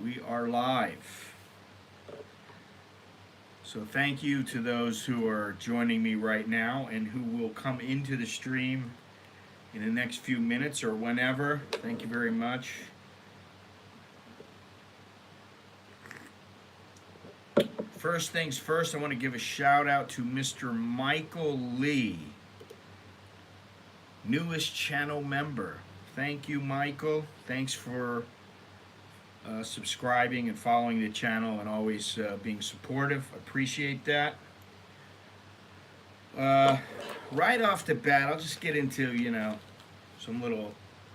We are live. So thank you to those who are joining me right now and who will come into the stream in the next few minutes or whenever. Thank you very much. First things first, I want to give a shout out to Mr. Michael Lee, newest channel member. Thank you, Michael. Thanks for subscribing and following the channel and always being supportive. Appreciate that. Right off the bat, I'll just get into, some little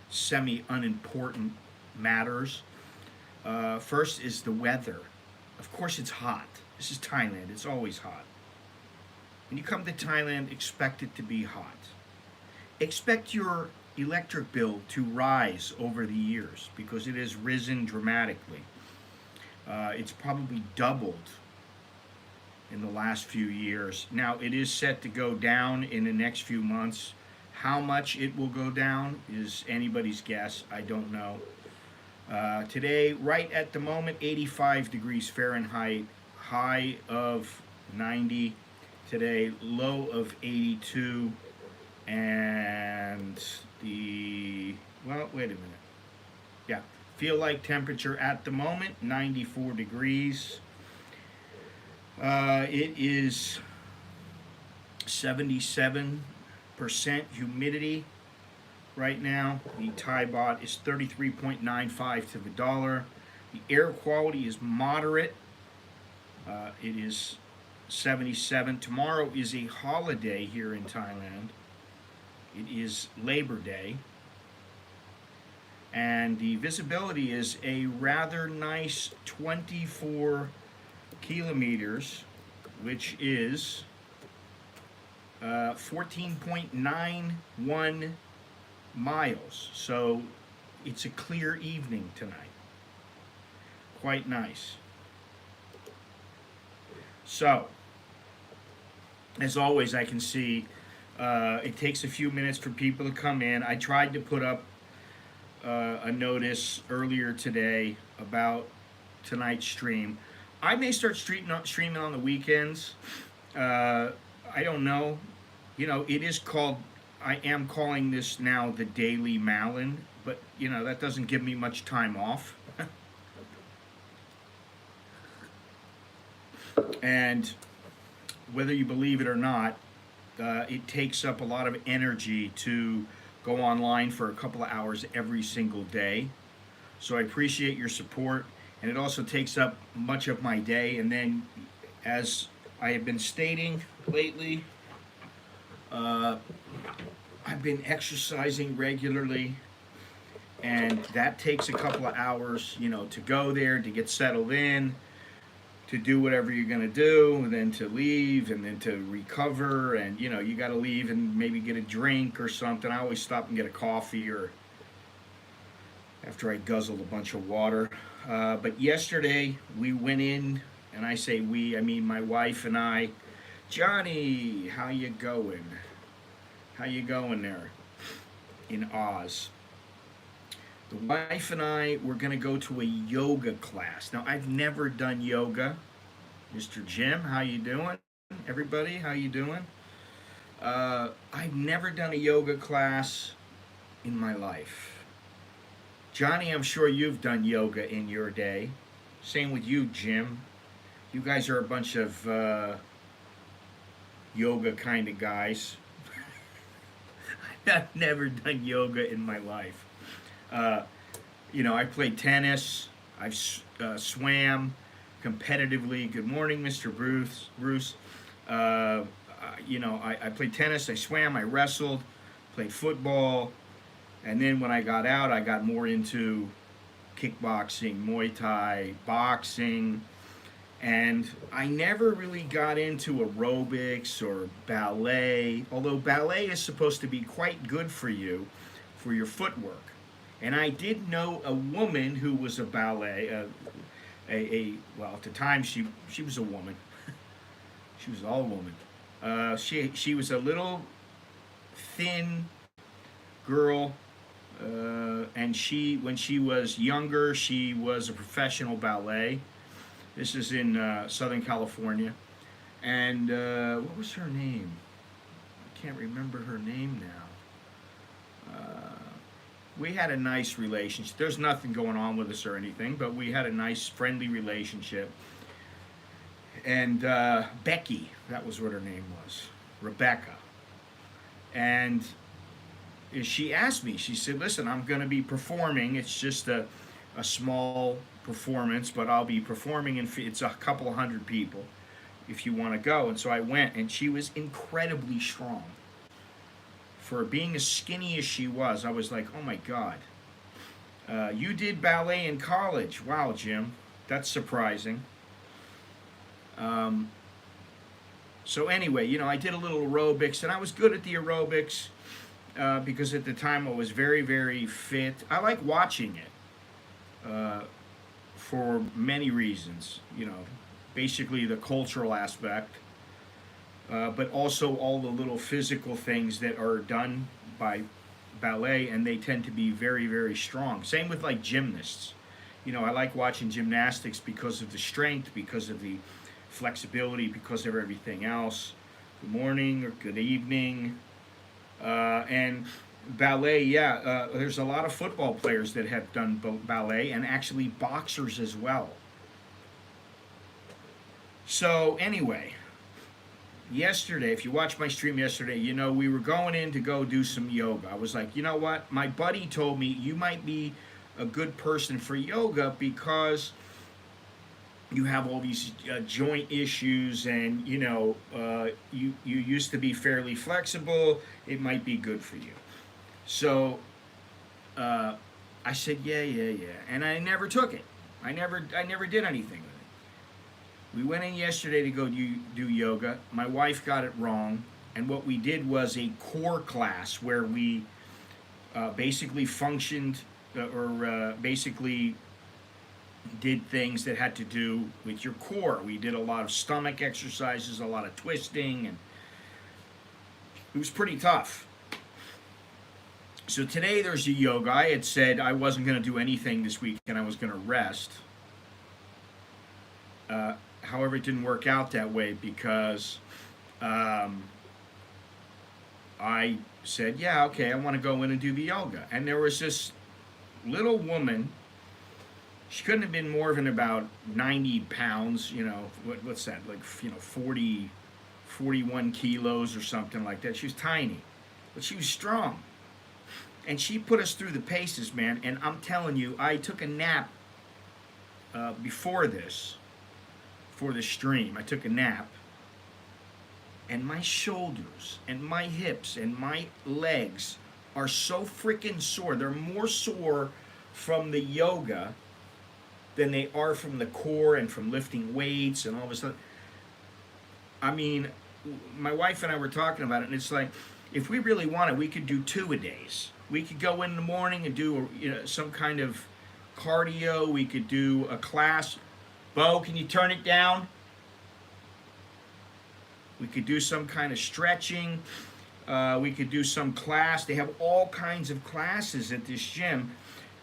semi-unimportant matters. First is the weather. Of course, it's hot. This is Thailand. It's always hot. When you come to Thailand, expect it to be hot. Expect your electric bill to rise over the years because it has risen dramatically. It's probably doubled in the last few years. Now, it is set to go down in the next few months. How much it will go down is anybody's guess. I don't know. Today, right at the moment, 85 degrees Fahrenheit, high of 90 today, low of 82, and well, wait a minute. Yeah, feel like temperature at the moment, 94 degrees. It is 77% humidity right now. The Thai baht is 33.95 to the dollar. The air quality is moderate. It is 77. Tomorrow is a holiday here in Thailand. It is Labor Day. And the visibility is a rather nice 24 kilometers, which is 14.91 miles. So it's a clear evening tonight. Quite nice. So, as always, I can see it takes a few minutes for people to come in. I tried to put up a notice earlier today about tonight's stream. I may start streaming on the weekends. I don't know. It is called, I am calling this now the Daily Mallon, but, that doesn't give me much time off. And whether you believe it or not, it takes up a lot of energy to go online for a couple of hours every single day. So I appreciate your support, and it also takes up much of my day. And then, as I have been stating lately, I've been exercising regularly, and that takes a couple of hours, to go there, to get settled in, to do whatever you're going to do, and then to leave, and then to recover, and you got to leave and maybe get a drink or something. I always stop and get a coffee or after I guzzled a bunch of water. But yesterday we went in, and I say we, I mean my wife and I. Johnny, how you going? How you going there in Oz? The wife and I were going to go to a yoga class. Now, I've never done yoga. Mr. Jim, how you doing? Everybody, how you doing? I've never done a yoga class in my life. Johnny, I'm sure you've done yoga in your day. Same with you, Jim. You guys are a bunch of yoga kind of guys. I've never done yoga in my life. I played tennis. I've swam competitively. Good morning, Mr. Bruce. I played tennis. I swam. I wrestled. Played football. And then when I got out, I got more into kickboxing, Muay Thai, boxing. And I never really got into aerobics or ballet, although ballet is supposed to be quite good for you, for your footwork. And I did know a woman who was a ballet, well, at the time she was a woman. She was all a woman. She was a little thin girl And when she was younger, she was a professional ballet. This is in Southern California. And what was her name? I can't remember her name now. We had a nice relationship. There's nothing going on with us or anything, but we had a nice, friendly relationship. And Becky, that was what her name was, Rebecca. And she asked me, she said, listen, I'm going to be performing. It's just a small performance, but I'll be performing, it's a couple of hundred people if you want to go. And so I went, and she was incredibly strong. For being as skinny as she was, I was like, oh my God. You did ballet in college. Wow, Jim. That's surprising. So anyway, I did a little aerobics, and I was good at the aerobics because at the time I was very, very fit. I like watching it for many reasons, basically the cultural aspect, but also all the little physical things that are done by ballet, and they tend to be very, very strong. Same with like gymnasts. I like watching gymnastics because of the strength, because of the flexibility, because of everything else. Good morning or good evening. And ballet, there's a lot of football players that have done ballet, and actually boxers as well. So anyway, yesterday, if you watched my stream yesterday, we were going in to go do some yoga. I was like, you know what? My buddy told me you might be a good person for yoga because you have all these joint issues, and you used to be fairly flexible. It might be good for you. So I said, yeah, and I never took it. I never did anything with it. We went in yesterday to go do yoga. My wife got it wrong, and what we did was a core class where we basically functioned basically did things that had to do with your core. We did a lot of stomach exercises, a lot of twisting, and it was pretty tough. So today there's a yoga. I had said I wasn't going to do anything this week and I was going to rest. However, it didn't work out that way because I said, yeah, okay, I want to go in and do the yoga. And there was this little woman. She couldn't have been more than about 90 pounds, what's that, like, 40, 41 kilos or something like that. She was tiny, but she was strong. And she put us through the paces, man, and I'm telling you, I took a nap before the stream. I took a nap, and my shoulders and my hips and my legs are so freaking sore. They're more sore from the yoga than they are from the core and from lifting weights and all this stuff. I mean, my wife and I were talking about it, and it's like, if we really wanted, we could do 2-a-days. We could go in the morning and do some kind of cardio. We could do a class. Bo, can you turn it down? We could do some kind of stretching. We could do some class. They have all kinds of classes at this gym.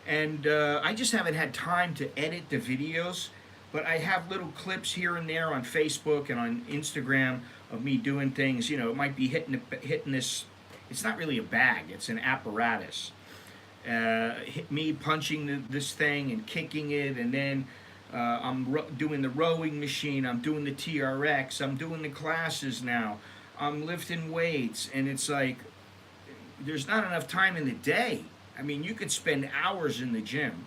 And I just haven't had time to edit the videos, but I have little clips here and there on Facebook and on Instagram of me doing things. It might be hitting this. It's not really a bag. It's an apparatus. Me punching this thing and kicking it, and then I'm doing the rowing machine. I'm doing the TRX. I'm doing the classes now. I'm lifting weights, and it's like there's not enough time in the day. I mean, you could spend hours in the gym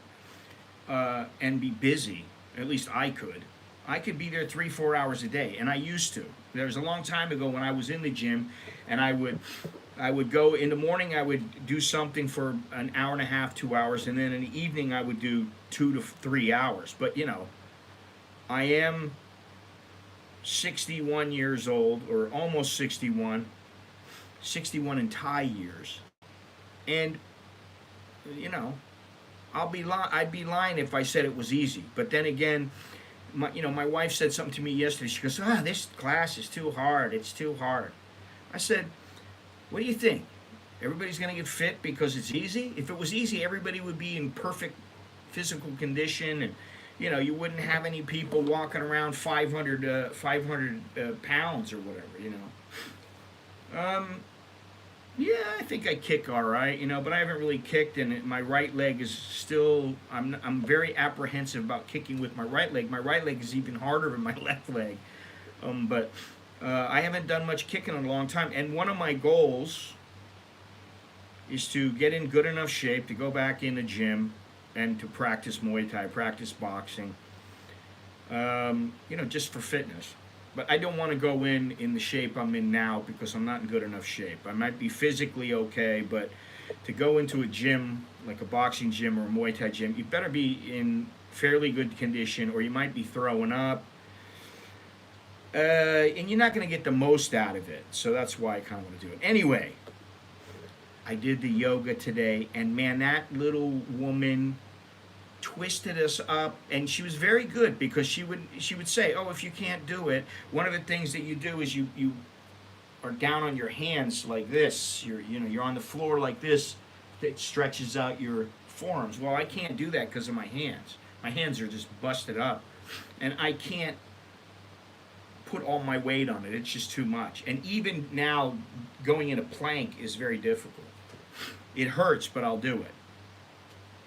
and be busy. At least I could. I could be there 3-4 hours a day, and I used to. There was a long time ago when I was in the gym, and I would go in the morning. I would do something for an hour and a half, 2 hours, and then in the evening I would do 2 to 3 hours. But I am 61 years old, or almost 61 in Thai years, and I'd be lying if I said it was easy. But then again, my wife said something to me yesterday. She goes, this class is too hard. It's too hard. I said, what do you think? Everybody's going to get fit because it's easy. If it was easy, everybody would be in perfect physical condition, and you wouldn't have any people walking around 500 pounds or whatever. Yeah, I think I kick all right, but I haven't really kicked, and my right leg is still. I'm very apprehensive about kicking with my right leg. My right leg is even harder than my left leg, but I haven't done much kicking in a long time. And one of my goals is to get in good enough shape to go back in the gym and to practice Muay Thai, practice boxing, just for fitness. But I don't want to go in the shape I'm in now because I'm not in good enough shape. I might be physically okay, but to go into a gym, like a boxing gym or a Muay Thai gym, you better be in fairly good condition or you might be throwing up. And you're not going to get the most out of it. So that's why I kind of want to do it. Anyway, I did the yoga today, and man, that little woman twisted us up, and she was very good because she would say, "Oh, if you can't do it, one of the things that you do is you are down on your hands like this. You're on the floor like this. That stretches out your forearms. Well, I can't do that because of my hands. My hands are just busted up, and I can't put all my weight on it. It's just too much. And even now, going in a plank is very difficult. It hurts, but I'll do it."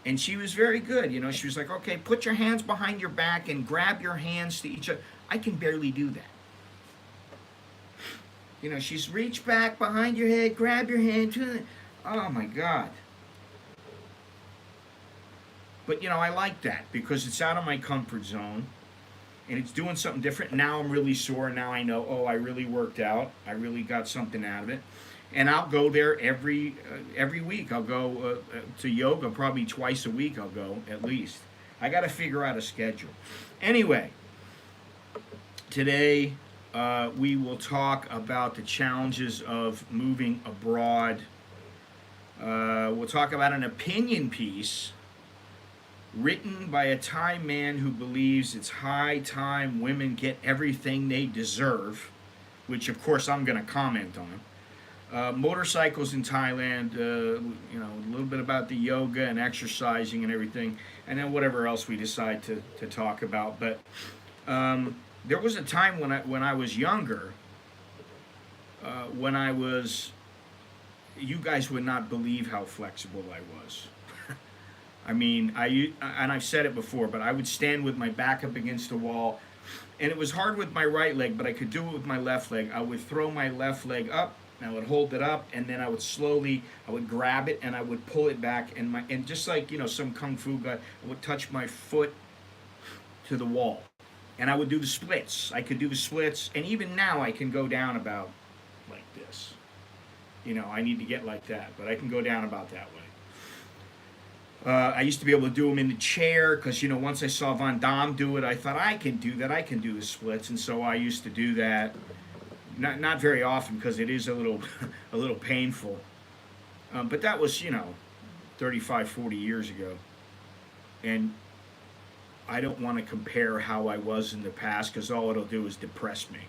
And she was very good. She was like, "Okay, put your hands behind your back and grab your hands to each other." I can barely do that. She's reach back behind your head, grab your hand. Oh my God. But, I like that because it's out of my comfort zone and it's doing something different. Now I'm really sore. Now I know, I really worked out. I really got something out of it. And I'll go there every week. I'll go to yoga probably twice a week. I'll go at least. I got to figure out a schedule. Anyway, today we will talk about the challenges of moving abroad. We'll talk about an opinion piece written by a Thai man who believes it's high time women get everything they deserve, which of course I'm going to comment on. Motorcycles in Thailand, a little bit about the yoga and exercising and everything, and then whatever else we decide to talk about. But there was a time when I was younger, you guys would not believe how flexible I was. I mean, and I've said it before, but I would stand with my back up against the wall, and it was hard with my right leg, but I could do it with my left leg. I would throw my left leg up, and I would hold it up, and then I would grab it, and I would pull it back, and just like, some kung fu guy, I would touch my foot to the wall. And I would do the splits. I could do the splits, and even now I can go down about like this. I need to get like that, but I can go down about that way. I used to be able to do them in the chair because, once I saw Van Damme do it, I thought I can do that. I can do the splits, and so I used to do that. Not very often because it is a little painful. But that was, 35, 40 years ago. And I don't want to compare how I was in the past because all it'll do is depress me.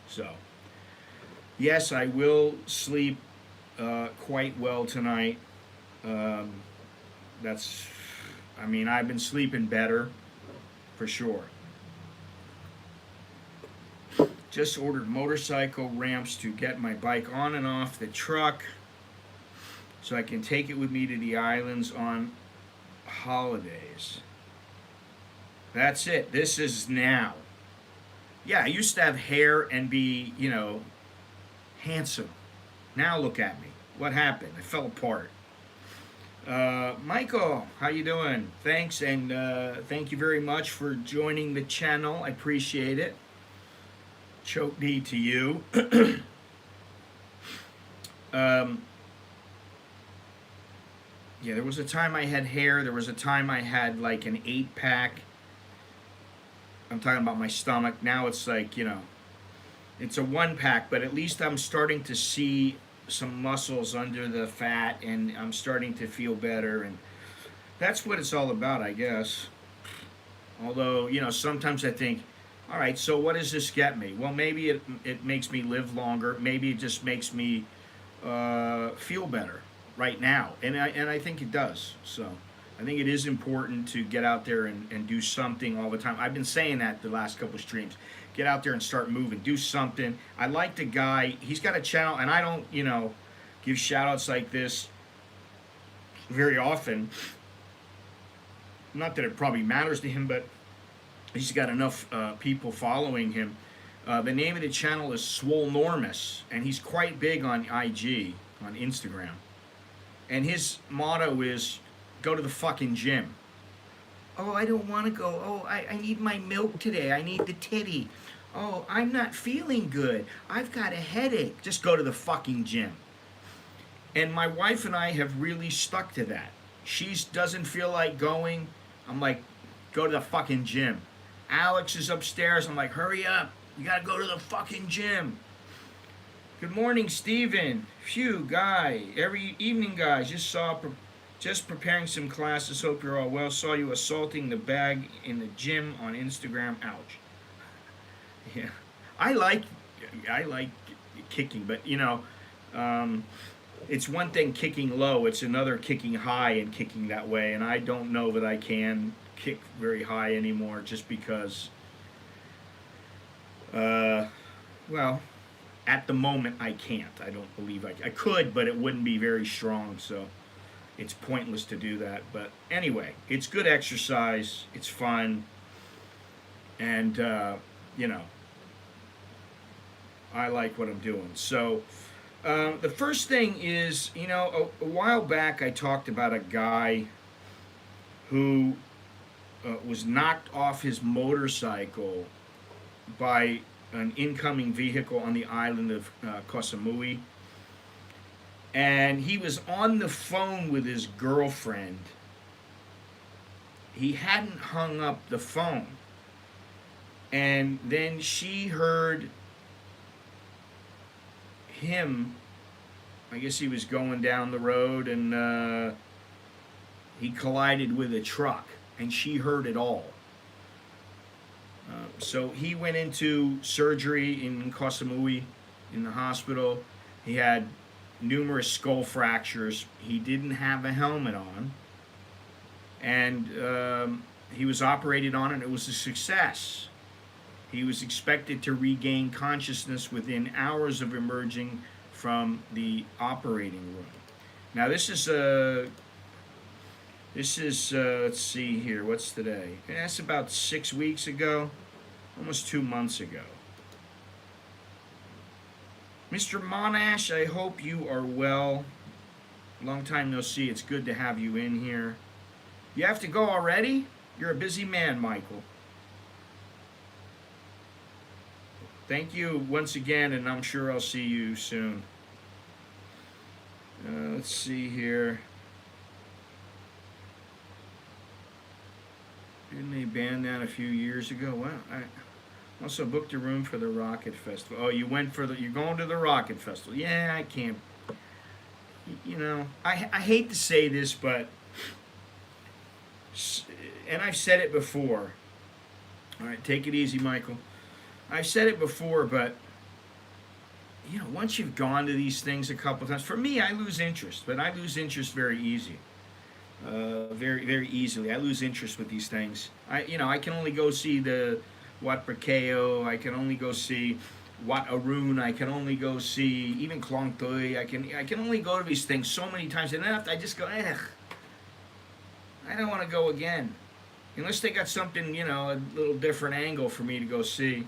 So, yes, I will sleep quite well tonight. I've been sleeping better for sure. Just ordered motorcycle ramps to get my bike on and off the truck so I can take it with me to the islands on holidays. That's it. This is now. Yeah, I used to have hair and be, handsome. Now look at me. What happened? I fell apart. Michael, how you doing? Thanks, and thank you very much for joining the channel. I appreciate it. Choke knee to you. Yeah, there was a time I had hair. There was a time I had like an 8-pack. I'm talking about my stomach. Now it's like, it's a 1-pack, but at least I'm starting to see some muscles under the fat, and I'm starting to feel better, and that's what it's all about, I guess. Although, sometimes I think, all right, so what does this get me? Well, maybe it makes me live longer. Maybe it just makes me feel better right now, and I think it does. So I think it is important to get out there and do something all the time. I've been saying that the last couple of streams. Get out there and start moving. Do something. I like the guy. He's got a channel, and I don't, give shout outs like this very often. Not that it probably matters to him, but he's got enough people following him. The name of the channel is Swolenormous, and he's quite big on IG, on Instagram. And his motto is, go to the fucking gym. Oh, I don't want to go. Oh, I need my milk today. I need the titty. Oh, I'm not feeling good. I've got a headache. Just go to the fucking gym. And my wife and I have really stuck to that. She doesn't feel like going. I'm like, go to the fucking gym. Alex is upstairs. I'm like, hurry up. You gotta go to the fucking gym. Good morning, Steven. Phew, guy. Every evening, guys. Just preparing some classes. Hope you're all well. Saw you assaulting the bag in the gym on Instagram. Ouch. Yeah, I like kicking, but it's one thing kicking low. It's another kicking high and kicking that way. And I don't know that I can kick very high anymore, just because. Well, at the moment I can't. I don't believe I could, but it wouldn't be very strong. So it's pointless to do that. But anyway, it's good exercise. It's fun, and I like what I'm doing. So the first thing is, a while back I talked about a guy who was knocked off his motorcycle by an incoming vehicle on the island of Koh Samui. And he was on the phone with his girlfriend. He hadn't hung up the phone. And then she heard him, I guess he was going down the road, and he collided with a truck, and she heard it all. So he went into surgery in Koh Samui in the hospital. He had numerous skull fractures. He didn't have a helmet on, and he was operated on, and it was a success. He was expected to regain consciousness within hours of emerging from the operating room. Now this is let's see here, what's today? That's about 6 weeks ago, almost 2 months ago. Mr. Monash, I hope you are well. Long time no see. It's good to have you in here. You have to go already? You're a busy man, Michael. Thank you once again, and I'm sure I'll see you soon. Let's see here. Didn't they ban that a few years ago? Well, I also booked a room for the Rocket Festival. Oh, you're going to the Rocket Festival. Yeah, I can't. I hate to say this, but, and I've said it before. All right, take it easy, Michael. I've said it before, but once you've gone to these things a couple times, for me, I lose interest. But I lose interest very easy, very very easily. I lose interest with these things. I can only go see the Wat Prakeo. I can only go see Wat Arun. I can only go see even Klong Toi. I can only go to these things so many times, and then after I just go, I don't want to go again, unless they got something a little different angle for me to go see.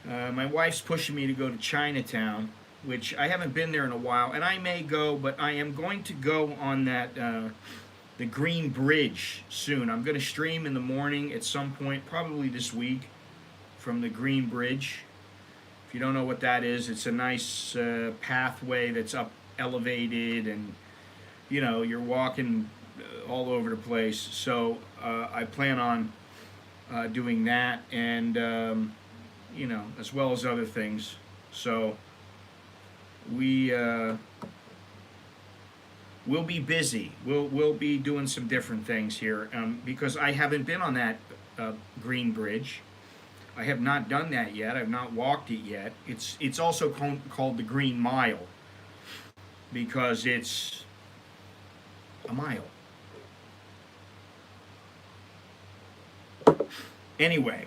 My wife's pushing me to go to Chinatown, which I haven't been there in a while, and I may go, but I am going to go on that the Green Bridge soon. I'm going to stream in the morning at some point, probably this week, from the Green Bridge. If you don't know what that is, it's a nice pathway that's up elevated, and you're walking all over the place. So I plan on doing that, and as well as other things. So we'll be busy. We'll be doing some different things here, because I haven't been on that Green Bridge. I have not done that yet. I've not walked it yet. It's also called the Green Mile. because it's a mile. Anyway,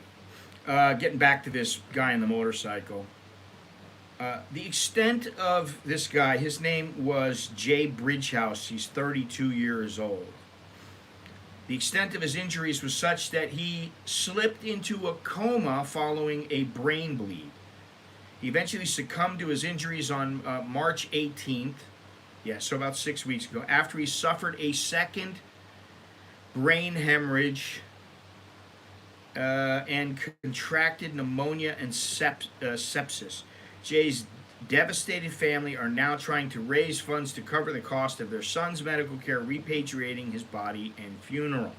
getting back to this guy on the motorcycle. The extent of this guy, his name was Jay Bridgehouse. He's 32 years old. The extent of his injuries was such that he slipped into a coma following a brain bleed. He eventually succumbed to his injuries on March 18th, so about 6 weeks ago, after he suffered a second brain hemorrhage and contracted pneumonia and sepsis. Jay's devastated family are now trying to raise funds to cover the cost of their son's medical care, repatriating his body and funeral.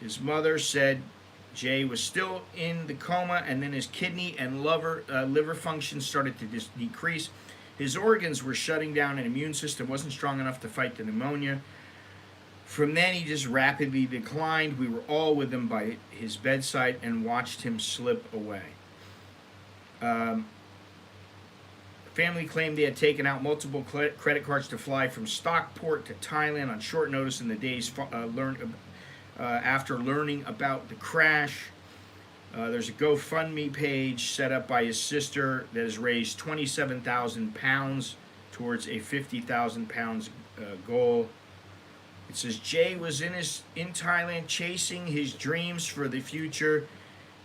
His mother said Jay was still in the coma, and then his kidney and liver function started to decrease. His organs were shutting down, and immune system wasn't strong enough to fight the pneumonia. From then, he just rapidly declined. We were all with him by his bedside and watched him slip away. Family claimed they had taken out multiple credit cards to fly from Stockport to Thailand on short notice in the days after learning about the crash. There's a GoFundMe page set up by his sister that has raised £27,000 towards a £50,000 goal. It says Jay was in Thailand chasing his dreams for the future.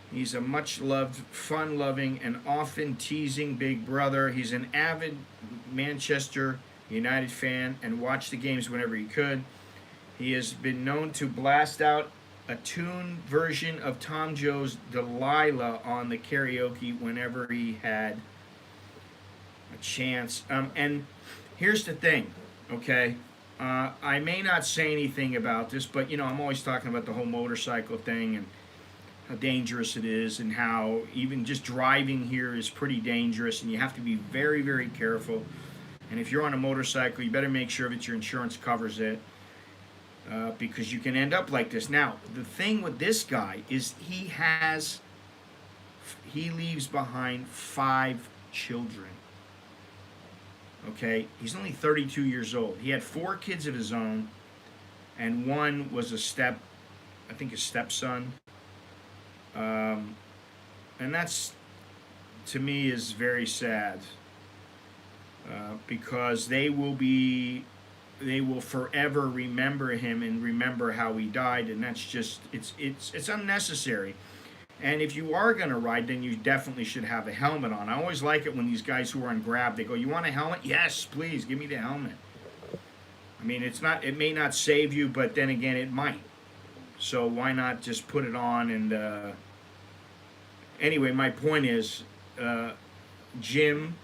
He's a much-loved, fun-loving, and often teasing big brother. He's an avid Manchester United fan and watched the games whenever he could. He has been known to blast out a tune version of Tom Jones' Delilah on the karaoke whenever he had a chance. And here's the thing, okay? I may not say anything about this, but, I'm always talking about the whole motorcycle thing and how dangerous it is, and how even just driving here is pretty dangerous, and you have to be very, very careful. And if you're on a motorcycle, you better make sure that your insurance covers it, because you can end up like this. Now, the thing with this guy is he leaves behind 5 children. Okay, he's only 32 years old. He had 4 kids of his own, and one was a stepson. And that's, to me, is very sad, because they will forever remember him and remember how he died, and that's just, it's unnecessary. And if you are going to ride, then you definitely should have a helmet on. I always like it when these guys who are on Grab, they go, "You want a helmet?" "Yes, please, give me the helmet." I mean, it may not save you, but then again, it might. So why not just put it on? And anyway, my point is, Jim,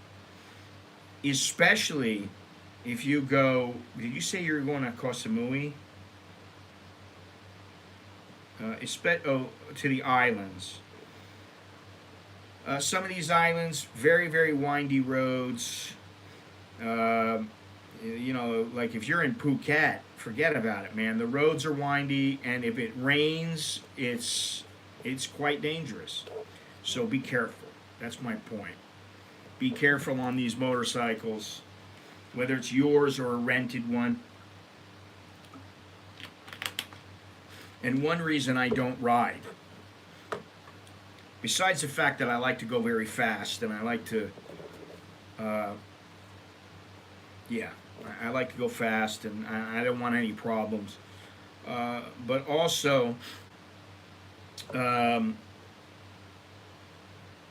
especially if you go, did you say you're going to Koh Samui? To the islands. Some of these islands, very, very windy roads. Like if you're in Phuket, forget about it, man. The roads are windy, and if it rains, it's quite dangerous. So be careful. That's my point. Be careful on these motorcycles, whether it's yours or a rented one. And one reason I don't ride, besides the fact that I like to go very fast, and I like to, I like to go fast, and I don't want any problems. But also, I've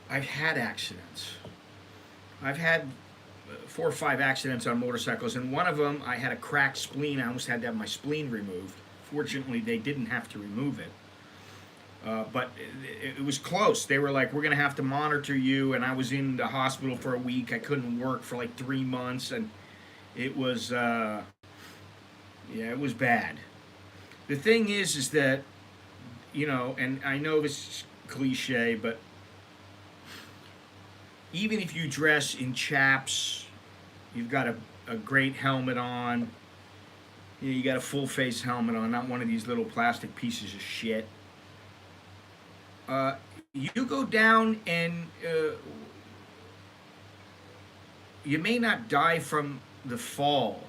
had accidents. I've had 4 or 5 accidents on motorcycles, and one of them I had a cracked spleen. I almost had to have my spleen removed. Fortunately, they didn't have to remove it. But it was close. They were like, "We're going to have to monitor you," and I was in the hospital for a week. I couldn't work for like 3 months, and it was, it was bad. The thing is that, and I know this is cliche, but even if you dress in chaps, you've got a great helmet on, you got a full face helmet on, not one of these little plastic pieces of shit. You go down and you may not die from the fall,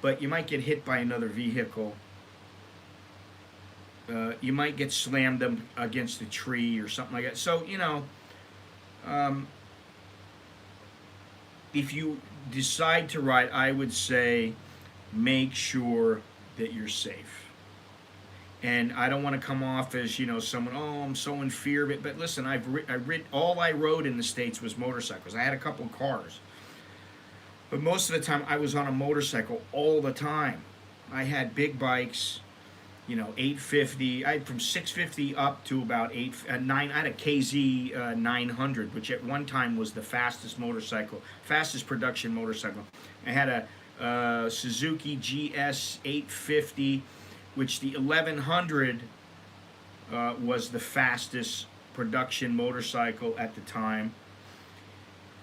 but you might get hit by another vehicle. You might get slammed against a tree or something like that. So, um, if you decide to ride, I would say make sure that you're safe. And I don't want to come off as someone. Oh, I'm so in fear of it. But listen, all I rode in the States was motorcycles. I had a couple of cars, but most of the time I was on a motorcycle all the time. I had big bikes, 850. I had from 650 up to about 9. I had a KZ 900, which at one time was the fastest production motorcycle. I had a Suzuki GS 850, which the 1100 was the fastest production motorcycle at the time.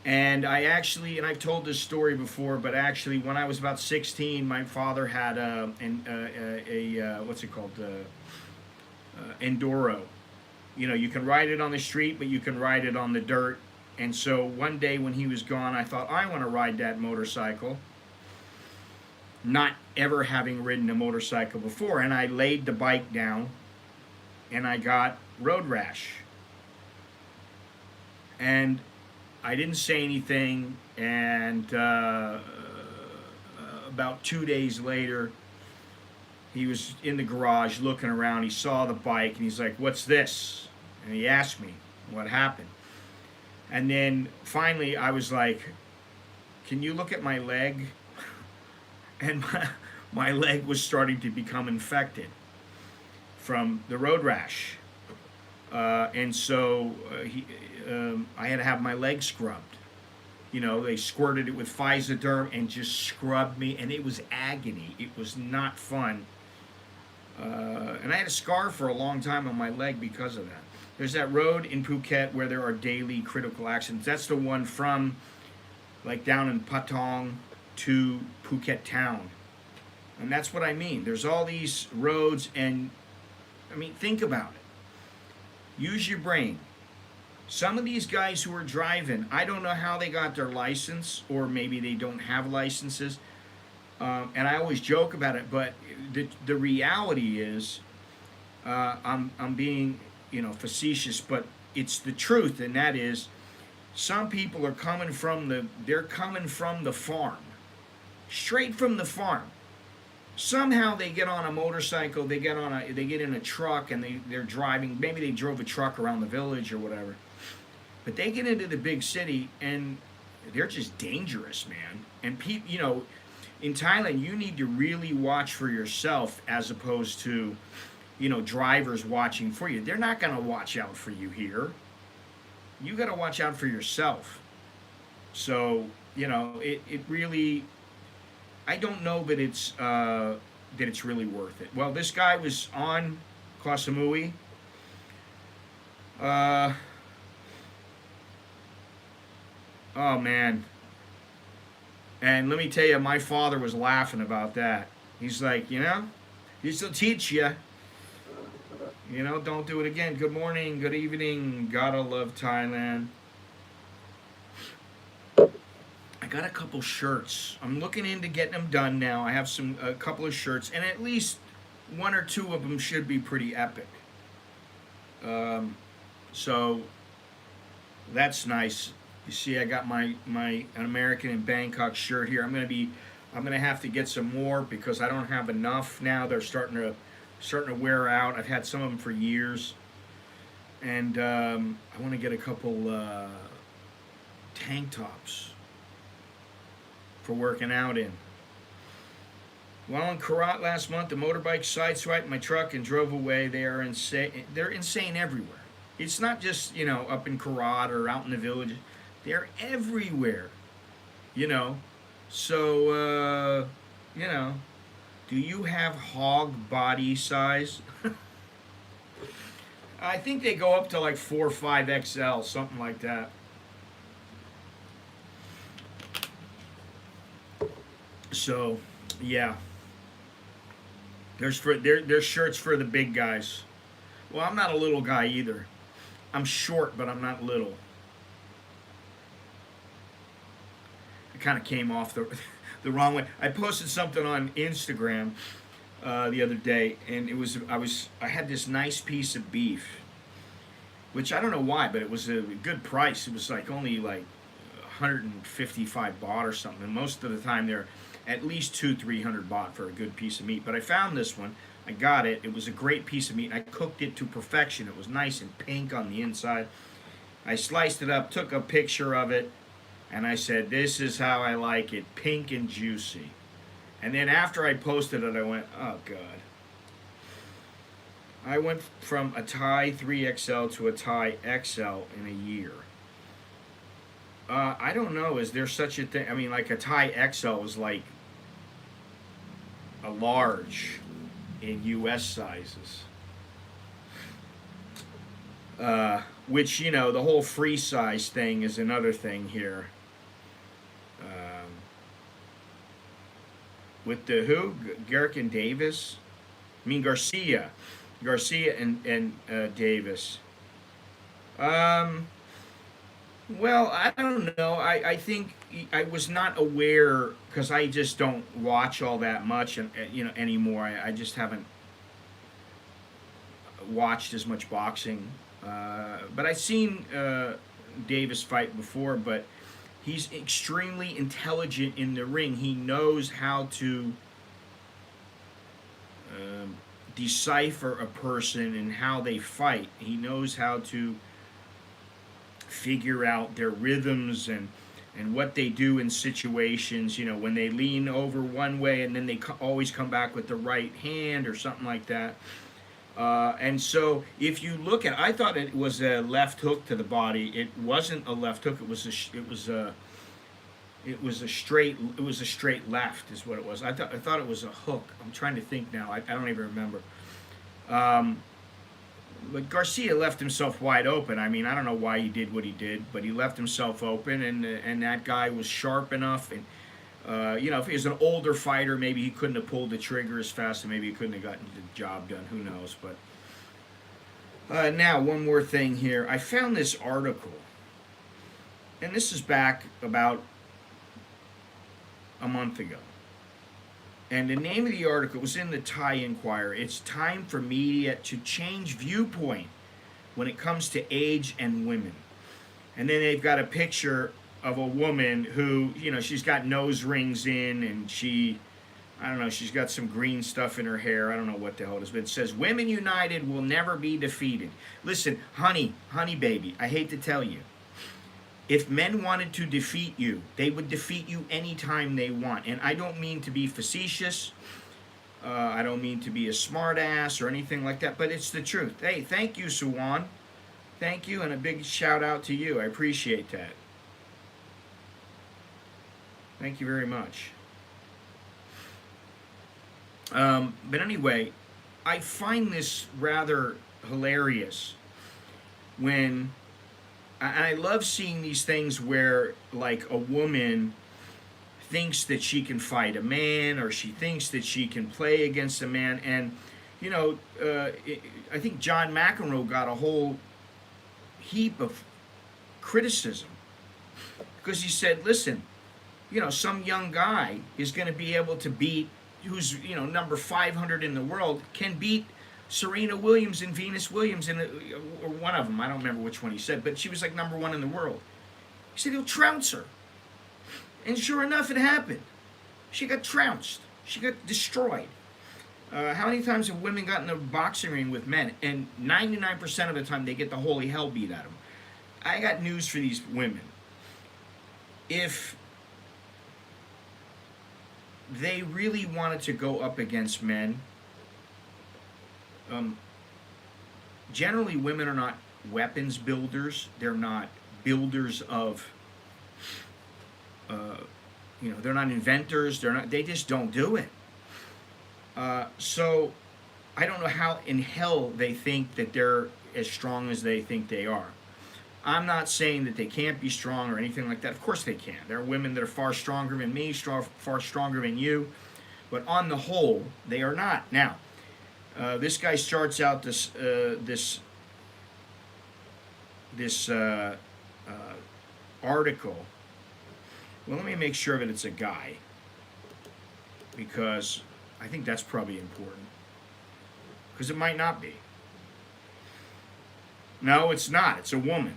And I've told this story before, but actually, when I was about 16, my father had what's it called, enduro. You can ride it on the street, but you can ride it on the dirt. And so one day when he was gone, I thought, I want to ride that motorcycle, not ever having ridden a motorcycle before. And I laid the bike down, and I got road rash. And I didn't say anything, and about 2 days later, he was in the garage looking around. He saw the bike, and he's like, "What's this?" And he asked me what happened. And then finally, I was like, "Can you look at my leg?" And my leg was starting to become infected from the road rash. And so I had to have my leg scrubbed. They squirted it with Physoderm and just scrubbed me, and it was agony. It was not fun. And I had a scar for a long time on my leg because of that. There's that road in Phuket where there are daily critical accidents. That's the one from, like, down in Patong to Phuket town. And that's what I mean. There's all these roads, and, think about it. Use your brain. Some of these guys who are driving, I don't know how they got their license, or maybe they don't have licenses. And I always joke about it, but the reality is, I'm being, facetious, but it's the truth, and that is, some people are coming from the farm, straight from the farm. Somehow they get on a motorcycle, they get in a truck, and they're driving. Maybe they drove a truck around the village or whatever. But they get into the big city, and they're just dangerous, man. And in Thailand, you need to really watch for yourself as opposed to, drivers watching for you. They're not going to watch out for you here. You got to watch out for yourself. So, it really, I don't know that it's really worth it. Well, this guy was on Koh Samui. Oh man. And let me tell you, my father was laughing about that. He's like, this will teach you. Don't do it again. Good morning, good evening. Gotta love Thailand. I got a couple shirts. I'm looking into getting them done now. I have a couple of shirts, and at least one or two of them should be pretty epic. So that's nice. You see, I got my an American in Bangkok shirt here. I'm gonna have to get some more because I don't have enough now. They're starting to wear out. I've had some of them for years, and I want to get a couple tank tops for working out in. While in Karat last month, the motorbike sideswiped my truck and drove away. They are insane. They're insane everywhere. It's not just up in Karat or out in the village. They're everywhere. So do you have hog body size? I think they go up to like 4 or 5 XL, something like that. So, yeah. There's shirts for the big guys. Well, I'm not a little guy either. I'm short, but I'm not little. kind of came off the the wrong way. I posted something on Instagram the other day, and I had this nice piece of beef, which I don't know why, but it was a good price. It was like only like 155 baht or something. And most of the time they're at least 200-300 baht for a good piece of meat. But I found this one. I got it. It was a great piece of meat. I cooked it to perfection. It was nice and pink on the inside. I sliced it up, took a picture of it, and I said, "This is how I like it, pink and juicy." And then after I posted it, I went, "Oh God." I went from a Thai 3XL to a Thai XL in a year. I don't know. Is there such a thing? I mean, like a Thai XL is like a large in U.S. sizes. Which, you know, the whole free size thing is another thing here. With the who? Garrick and Davis? I mean, Garcia. Garcia and Davis. Well, I don't know. I think I was not aware because I just don't watch all that much, and you know, anymore. I just haven't watched as much boxing. But I've seen Davis fight before, but he's extremely intelligent in the ring. He knows how to decipher a person and how they fight. He knows how to figure out their rhythms and what they do in situations, you know, when they lean over one way and then they always come back with the right hand or something like that. And so if you look at, I thought it was a left hook to the body. It wasn't a left hook. It was a straight left is what it was. I thought it was a hook. I'm trying to think now. I don't even remember. But Garcia left himself wide open. I mean, I don't know why he did what he did, but he left himself open, and that guy was sharp enough. And you know, if he was an older fighter, maybe he couldn't have pulled the trigger as fast, and maybe he couldn't have gotten the job done. Who knows? But now, one more thing here. I found this article, and this is back about a month ago. And the name of the article was in the Thai Inquirer. It's time for media to change viewpoint when it comes to age and women. And then they've got a picture of a woman who, you know, she's got nose rings in, and I don't know, she's got some green stuff in her hair. I don't know what the hell it is, but it says, "Women United will never be defeated." Listen, honey baby, I hate to tell you. If men wanted to defeat you, they would defeat you anytime they want. And I don't mean to be facetious. I don't mean to be a smart ass or anything like that, but it's the truth. Hey, thank you, Suwan. Thank you, and a big shout out to you. I appreciate that. Thank you very much. But anyway, I find this rather hilarious when... And I love seeing these things where, like, a woman thinks that she can fight a man, or she thinks that she can play against a man. And, you know, I think John McEnroe got a whole heap of criticism because he said, listen, you know, some young guy is going to be able to beat, who's, you know, number 500 in the world, can beat Serena Williams and Venus Williams, or one of them. I don't remember which one he said, but she was like number one in the world. He said he'll trounce her. And sure enough, it happened. She got trounced. She got destroyed. How many times have women gotten in a boxing ring with men? And 99% of the time, they get the holy hell beat out of them. I got news for these women. If they really wanted to go up against men, generally women are not weapons builders. They're not builders of, you know, they're not inventors. They just don't do it. So I don't know how in hell they think that they're as strong as they think they are. I'm not saying that they can't be strong or anything like that. Of course they can. There are women that are far stronger than me, far stronger than you. But on the whole, they are not. Now, this guy starts out this article Well, let me make sure that it's a guy, because I think that's probably important. Because it might not be. No, it's not. It's a woman.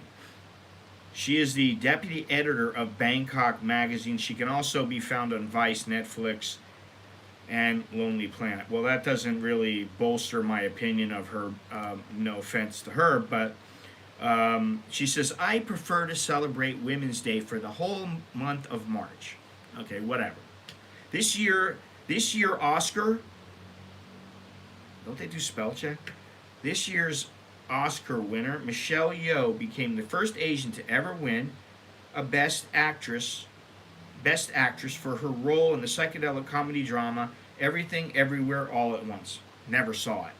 She is the deputy editor of Bangkok Magazine. She can also be found on Vice, Netflix, and Lonely Planet. Well, that doesn't really bolster my opinion of her. No offense to her, but she says, I prefer to celebrate Women's Day for the whole month of March. Okay, whatever. This year, Oscar, don't they do spell check? This year's Oscar winner, Michelle Yeoh, became the first Asian to ever win a Best Actress for her role in the psychedelic comedy drama Everything Everywhere All at Once. Never saw it.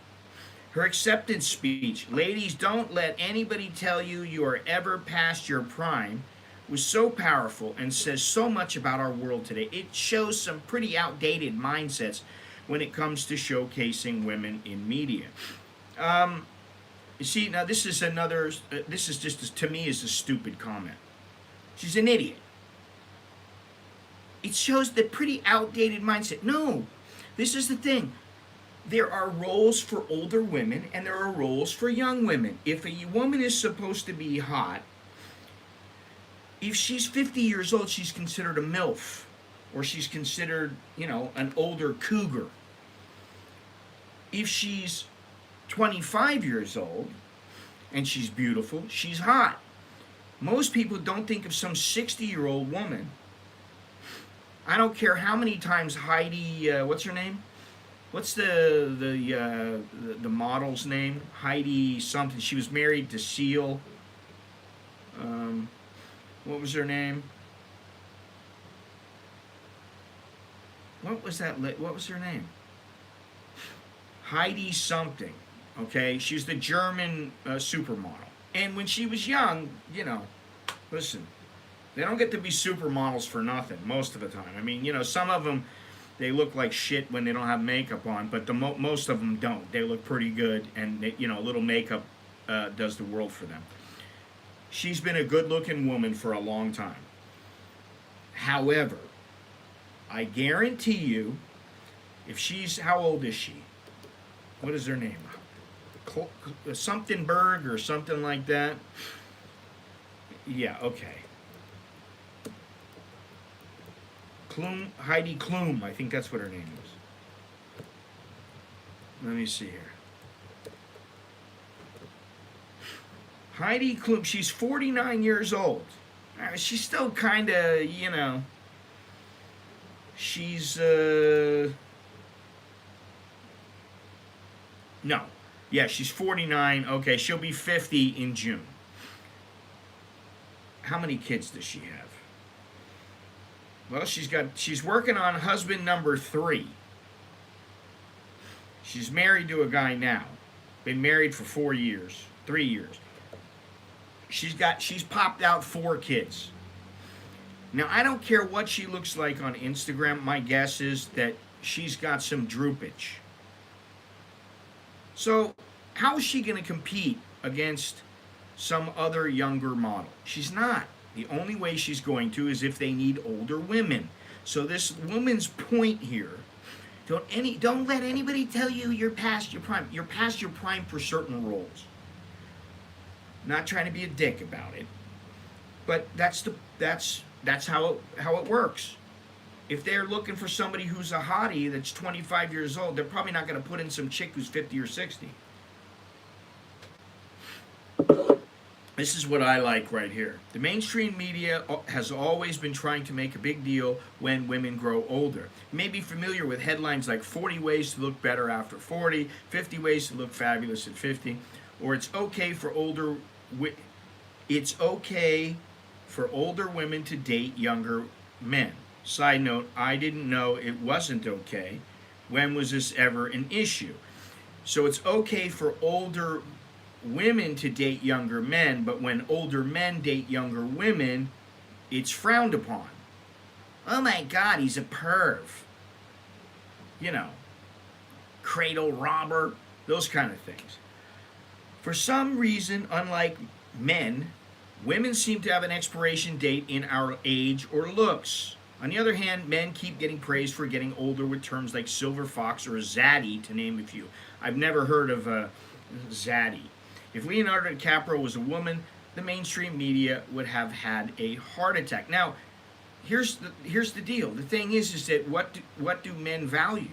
Her acceptance speech, ladies, don't let anybody tell you you are ever past your prime, was so powerful and says so much about our world today. It shows some pretty outdated mindsets when it comes to showcasing women in media. You see, now this is another, this is just, to me, is a stupid comment. She's an idiot. It shows the pretty outdated mindset. No, this is the thing. There are roles for older women and there are roles for young women. If a woman is supposed to be hot, if she's 50 years old, she's considered a MILF, or she's considered, an older cougar. If she's 25 years old and she's beautiful, she's hot. Most people don't think of some 60-year-old woman. I don't care how many times Heidi, what's her name? What's the model's name? Heidi something. She was married to Seal. What was her name? What was her name? Heidi something. Okay, she's the German supermodel. And when she was young, listen, they don't get to be supermodels for nothing most of the time. I mean, some of them, they look like shit when they don't have makeup on, but most of them don't. They look pretty good, and a little makeup does the world for them. She's been a good-looking woman for a long time. However, I guarantee you, if she's, how old is she? What is her name? Something Berg or something like that. Yeah, okay. Heidi Klum, I think that's what her name is. Let me see here. Heidi Klum, she's 49 years old. She's still kind of, she's, no. Yeah, she's 49. Okay, she'll be 50 in June. How many kids does she have? Well, she's working on husband number 3. She's married to a guy now. Been married for 3 years. She's popped out 4 kids. Now, I don't care what she looks like on Instagram. My guess is that she's got some droopage. So, how is she going to compete against some other younger model? She's not. The only way she's going to is if they need older women. So this woman's point here, don't let anybody tell you you're past your prime. You're past your prime for certain roles. Not trying to be a dick about it, but that's how it works. If they're looking for somebody who's a hottie that's 25 years old, they're probably not going to put in some chick who's 50 or 60. This is what I like right here. The mainstream media has always been trying to make a big deal when women grow older. You may be familiar with headlines like 40 ways to look better after 40, 50 ways to look fabulous at 50, or it's okay for older women to date younger men. Side note, I didn't know it wasn't okay. When was this ever an issue? So it's okay for older women to date younger men, but when older men date younger women, it's frowned upon. Oh my God, he's a perv. Cradle robber, those kind of things. For some reason, unlike men, Women seem to have an expiration date in our age or looks. On the other hand, men keep getting praised for getting older with terms like silver fox or zaddy, to name a few. I've never heard of a zaddy. If Leonardo DiCaprio was a woman, the mainstream media would have had a heart attack. Now, here's the deal. The thing is that what do men value?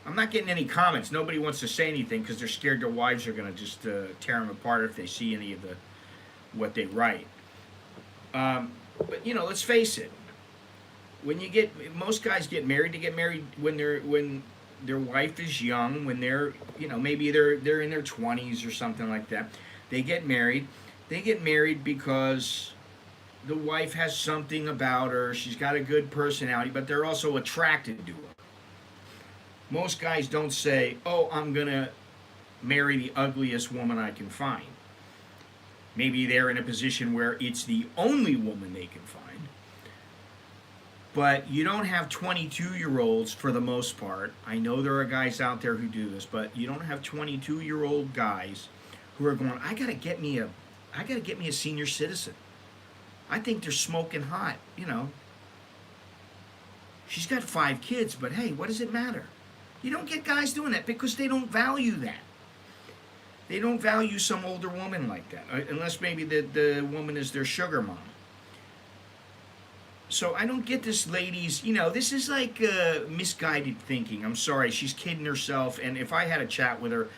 I'm not getting any comments. Nobody wants to say anything because they're scared their wives are going to just tear them apart if they see any of what they write. But let's face it. When most guys get married, they get married when their wife is young, when they're maybe they're in their 20s or something like that. They get married. They get married because the wife has something about her. She's got a good personality, but they're also attracted to her. Most guys don't say, "Oh, I'm gonna marry the ugliest woman I can find." Maybe they're in a position where it's the only woman they can find. But you don't have 22-year-olds for the most part. I know there are guys out there who do this, but you don't have 22-year-old guys who are going, I gotta get me a senior citizen. I think they're smoking hot, She's got 5 kids, but hey, what does it matter? You don't get guys doing that because they don't value that. They don't value some older woman like that, unless maybe the woman is their sugar mom. So I don't get this lady's, this is like misguided thinking. I'm sorry, she's kidding herself, and if I had a chat with her,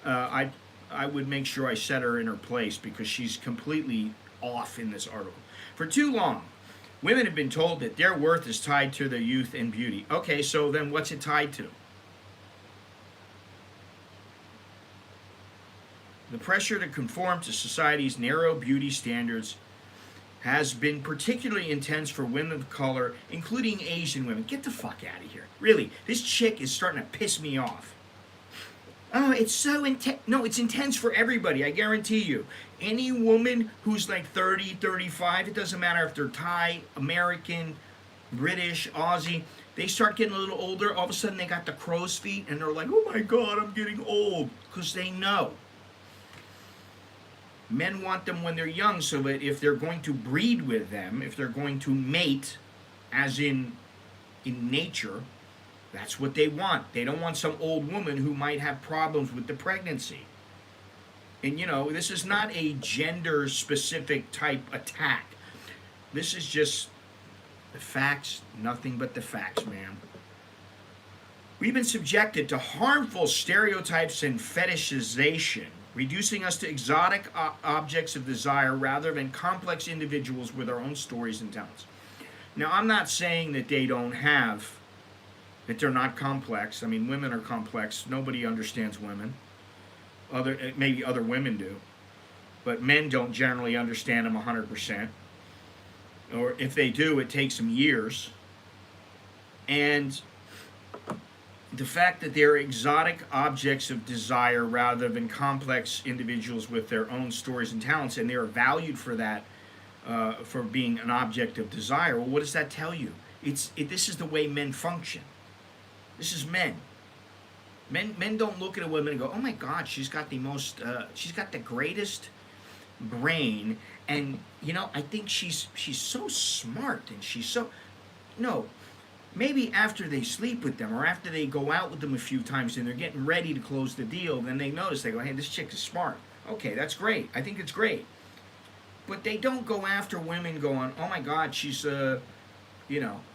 I would make sure I set her in her place because she's completely off in this article. For too long, women have been told that their worth is tied to their youth and beauty. Okay, so then what's it tied to? The pressure to conform to society's narrow beauty standards has been particularly intense for women of color, including Asian women. Get the fuck out of here. Really, this chick is starting to piss me off. Oh, it's so intense. No, it's intense for everybody, I guarantee you. Any woman who's like 30, 35, it doesn't matter if they're Thai, American, British, Aussie, they start getting a little older, all of a sudden they got the crow's feet, and they're like, oh my God, I'm getting old, because they know. Men want them when they're young so that if they're going to breed with them, if they're going to mate, as in nature, that's what they want. They don't want some old woman who might have problems with the pregnancy. And this is not a gender-specific type attack. This is just the facts, nothing but the facts, man. We've been subjected to harmful stereotypes and fetishization, reducing us to exotic objects of desire rather than complex individuals with our own stories and talents. Now, I'm not saying that that they're not complex. I mean, women are complex. Nobody understands women. Maybe other women do. But men don't generally understand them 100%. Or if they do, it takes them years. And the fact that they're exotic objects of desire rather than complex individuals with their own stories and talents, and they are valued for that, for being an object of desire. Well, what does that tell you? This is the way men function. This is men. Men don't look at a woman and go, oh my God, she's got the greatest brain, and I think she's so smart, and she's so. No. Maybe after they sleep with them or after they go out with them a few times and they're getting ready to close the deal, then they notice, they go, hey, this chick is smart. Okay, that's great. I think it's great. But they don't go after women going, oh my God, she's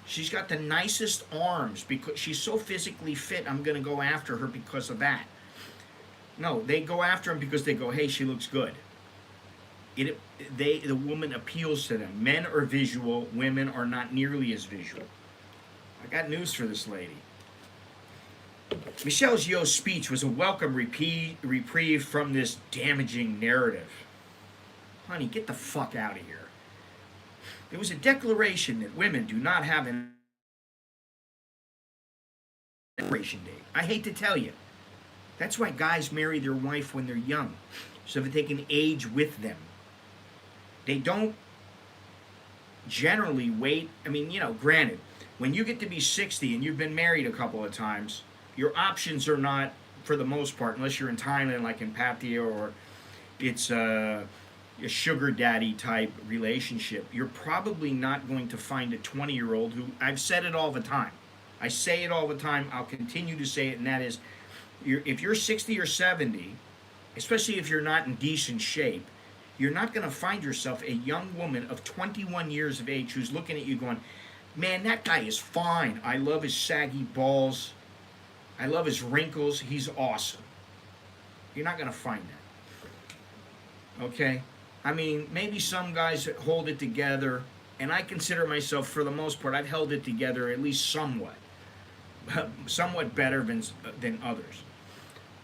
she's got the nicest arms because she's so physically fit, I'm going to go after her because of that. No, they go after them because they go, hey, she looks good. The woman appeals to them. Men are visual, women are not nearly as visual. I got news for this lady. Michelle Yeoh's speech was a welcome reprieve from this damaging narrative. Honey, get the fuck out of here. It was a declaration that women do not have an expiration date. I hate to tell you. That's why guys marry their wife when they're young, so that they can age with them. They don't generally wait. I mean, granted, when you get to be 60 and you've been married a couple of times, your options are not, for the most part, unless you're in Thailand like in Pattaya, or it's a sugar daddy type relationship, you're probably not going to find a 20-year-old who, I've said it all the time. I say it all the time. I'll continue to say it, and that is, if you're 60 or 70, especially if you're not in decent shape, you're not going to find yourself a young woman of 21 years of age who's looking at you going, man, that guy is fine. I love his saggy balls. I love his wrinkles. He's awesome. You're not going to find that. Okay? I mean, maybe some guys hold it together, and I consider myself, for the most part, I've held it together at least somewhat. Somewhat better than others.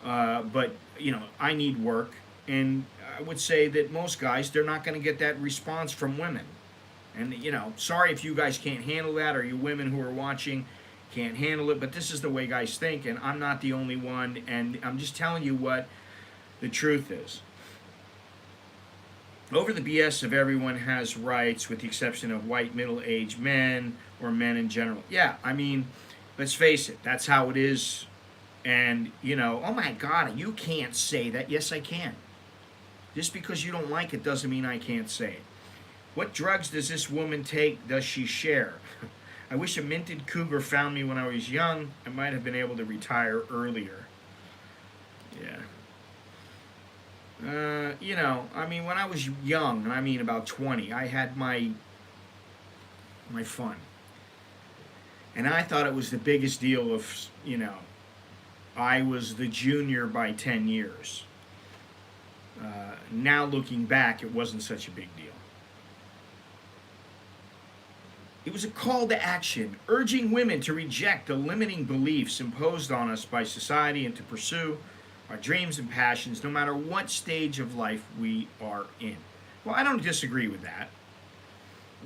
But, you know, I need work, and I would say that most guys, they're not going to get that response from women. And, you know, sorry if you guys can't handle that, or you women who are watching can't handle it, but this is the way guys think, and I'm not the only one, and I'm just telling you what the truth is. Over the BS of everyone has rights, with the exception of white middle-aged men or men in general. Yeah, I mean, let's face it, that's how it is. And, you know, oh my God, you can't say that. Yes, I can. Just because you don't like it doesn't mean I can't say it. What drugs does this woman take? Does she share? I wish a minted cougar found me when I was young. I might have been able to retire earlier. Yeah. You know, I mean, when I was young, I mean about 20, I had my fun. And I thought it was the biggest deal of, you know, I was the junior by 10 years. Now looking back, it wasn't such a big deal. It was a call to action, urging women to reject the limiting beliefs imposed on us by society and to pursue our dreams and passions no matter what stage of life we are in. Well, I don't disagree with that.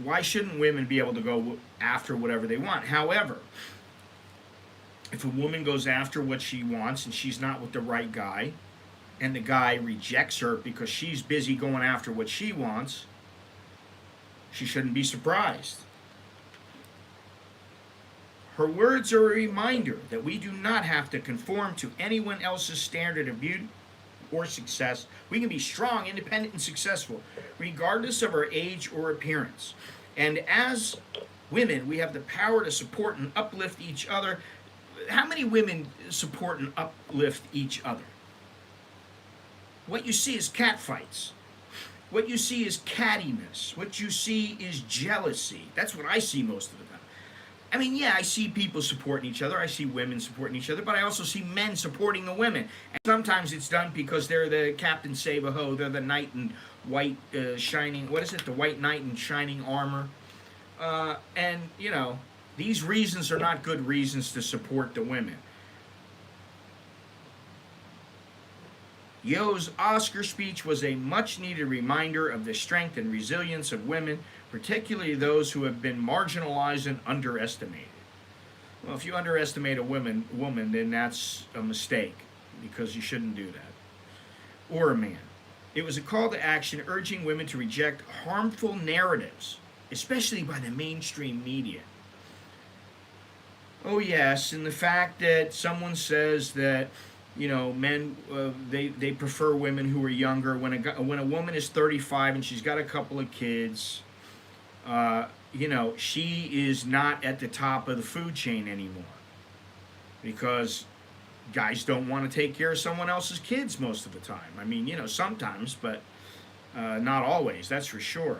Why shouldn't women be able to go after whatever they want? However, if a woman goes after what she wants and she's not with the right guy, and the guy rejects her because she's busy going after what she wants, she shouldn't be surprised. Her words are a reminder that we do not have to conform to anyone else's standard of beauty or success. We can be strong, independent, and successful, regardless of our age or appearance. And as women, we have the power to support and uplift each other. How many women support and uplift each other? What you see is catfights. What you see is cattiness. What you see is jealousy. That's what I see most of the time. I mean, yeah, I see people supporting each other. I see women supporting each other, but I also see men supporting the women. And sometimes it's done because they're the Captain Save-A-Ho. They're the knight in white shining, what is it? The white knight in shining armor. And, you know, these reasons are not good reasons to support the women. Yo's Oscar speech was a much-needed reminder of the strength and resilience of women, particularly those who have been marginalized and underestimated. Well, if you underestimate a woman, then that's a mistake, because you shouldn't do that. Or a man. It was a call to action urging women to reject harmful narratives, especially by the mainstream media. Oh yes, and the fact that someone says that, you know, men, they prefer women who are younger. When a woman is 35 and she's got a couple of kids, you know, she is not at the top of the food chain anymore, because guys don't want to take care of someone else's kids most of the time. I mean, you know, sometimes, but not always, that's for sure.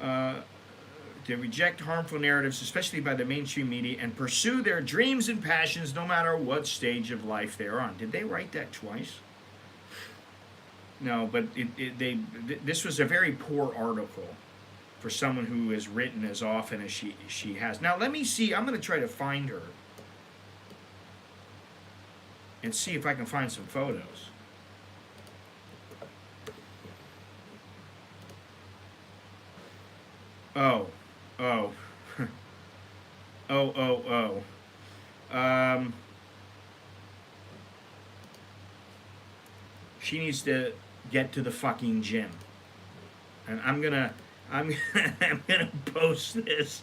To reject harmful narratives, especially by the mainstream media, and pursue their dreams and passions no matter what stage of life they're on. Did they write that twice? No, but this was a very poor article for someone who has written as often as she has. Now, let me see. I'm going to try to find her and see if I can find some photos. Oh. Oh. She needs to get to the fucking gym. And I'm gonna post this.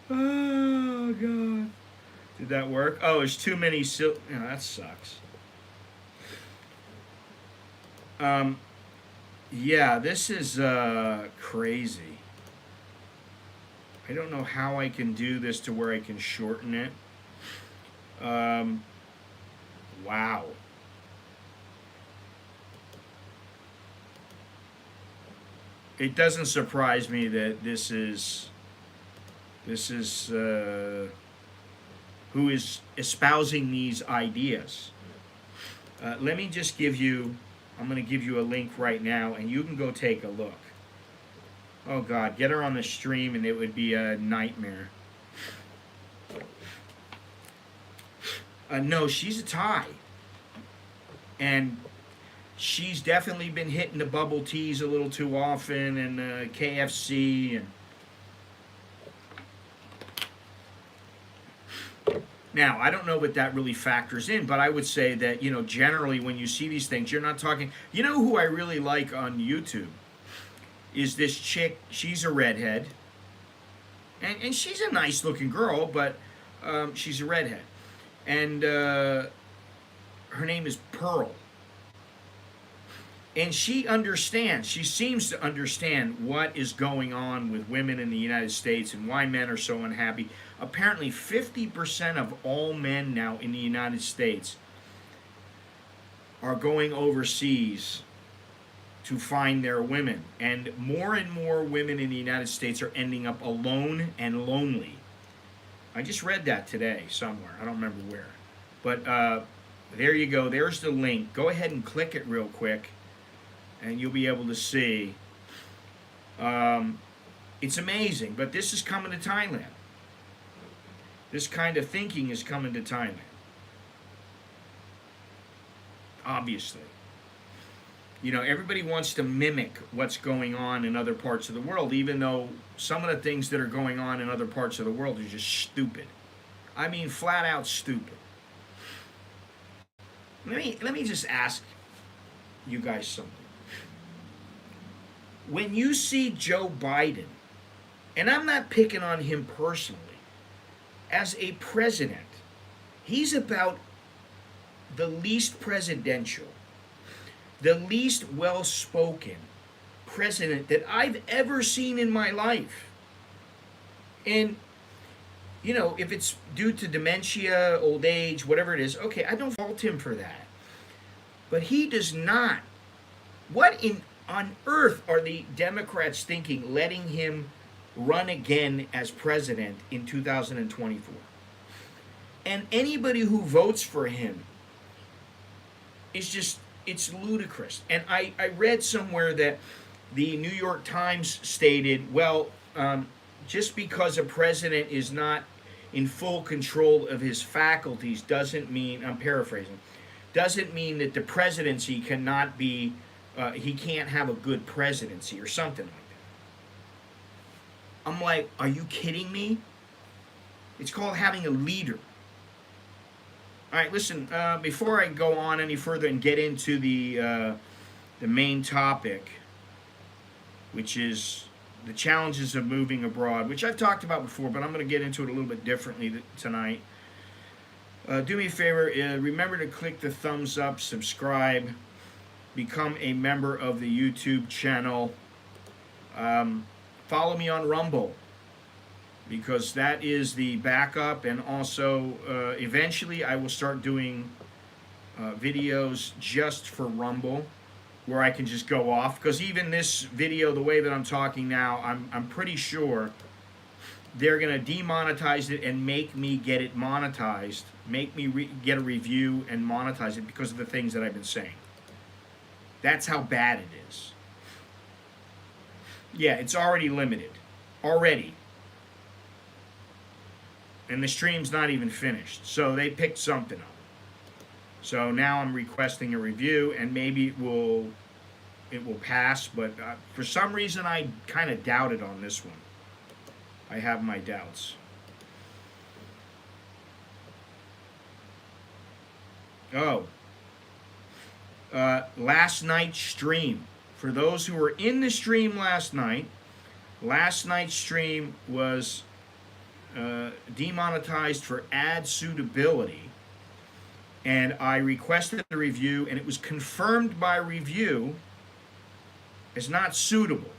Oh God. Did that work? Oh, there's too many that sucks. Yeah, this is crazy. I don't know how I can do this to where I can shorten it. Um, wow. It doesn't surprise me that this is who is espousing these ideas. Let me just give you. I'm going to give you a link right now, and you can go take a look. Oh God, get her on the stream, and it would be a nightmare. No, she's a Thai, and she's definitely been hitting the bubble teas a little too often, and KFC, and now I don't know what that really factors in, but I would say that generally when you see these things, you're not talking. You know who I really like on YouTube is this chick. She's a redhead, and she's a nice looking girl, but she's a redhead, and her name is Pearl. And she understands, she seems to understand what is going on with women in the United States and why men are so unhappy. Apparently, 50% of all men now in the United States are going overseas to find their women. And more women in the United States are ending up alone and lonely. I just read that today somewhere. I don't remember where. But there you go. There's the link. Go ahead and click it real quick, and you'll be able to see. It's amazing, but this is coming to Thailand. This kind of thinking is coming to Thailand. Obviously. Everybody wants to mimic what's going on in other parts of the world, even though some of the things that are going on in other parts of the world are just stupid. I mean, flat out stupid. Let me just ask you guys something. When you see Joe Biden, and I'm not picking on him personally, as a president, he's about the least presidential, the least well-spoken president that I've ever seen in my life. And, if it's due to dementia, old age, whatever it is, okay, I don't fault him for that. But he does not. What on earth are the Democrats thinking letting him run again as president in 2024? And anybody who votes for him is just, it's ludicrous. And I read somewhere that the New York Times stated, well, just because a president is not in full control of his faculties doesn't mean, I'm paraphrasing, doesn't mean that the presidency cannot be, he can't have a good presidency or something like that. I'm like, are you kidding me? It's called having a leader. All right, listen, before I go on any further and get into the main topic, which is the challenges of moving abroad, which I've talked about before, but I'm going to get into it a little bit differently tonight. Do me a favor, remember to click the thumbs up, subscribe, become a member of the YouTube channel. Follow me on Rumble, because that is the backup, and also eventually I will start doing videos just for Rumble, where I can just go off, because even this video, the way that I'm talking now, I'm pretty sure they're going to demonetize it and make me get it monetized, make me get a review and monetize it because of the things that I've been saying. That's how bad it is. Yeah, it's already limited. Already. And the stream's not even finished. So they picked something up. So now I'm requesting a review, and maybe it will pass, but for some reason I kind of doubted on this one. I have my doubts. Oh. Last night's stream. For those who were in the stream last night's stream was demonetized for ad suitability. and I requested a review, and it was confirmed by review as not suitable.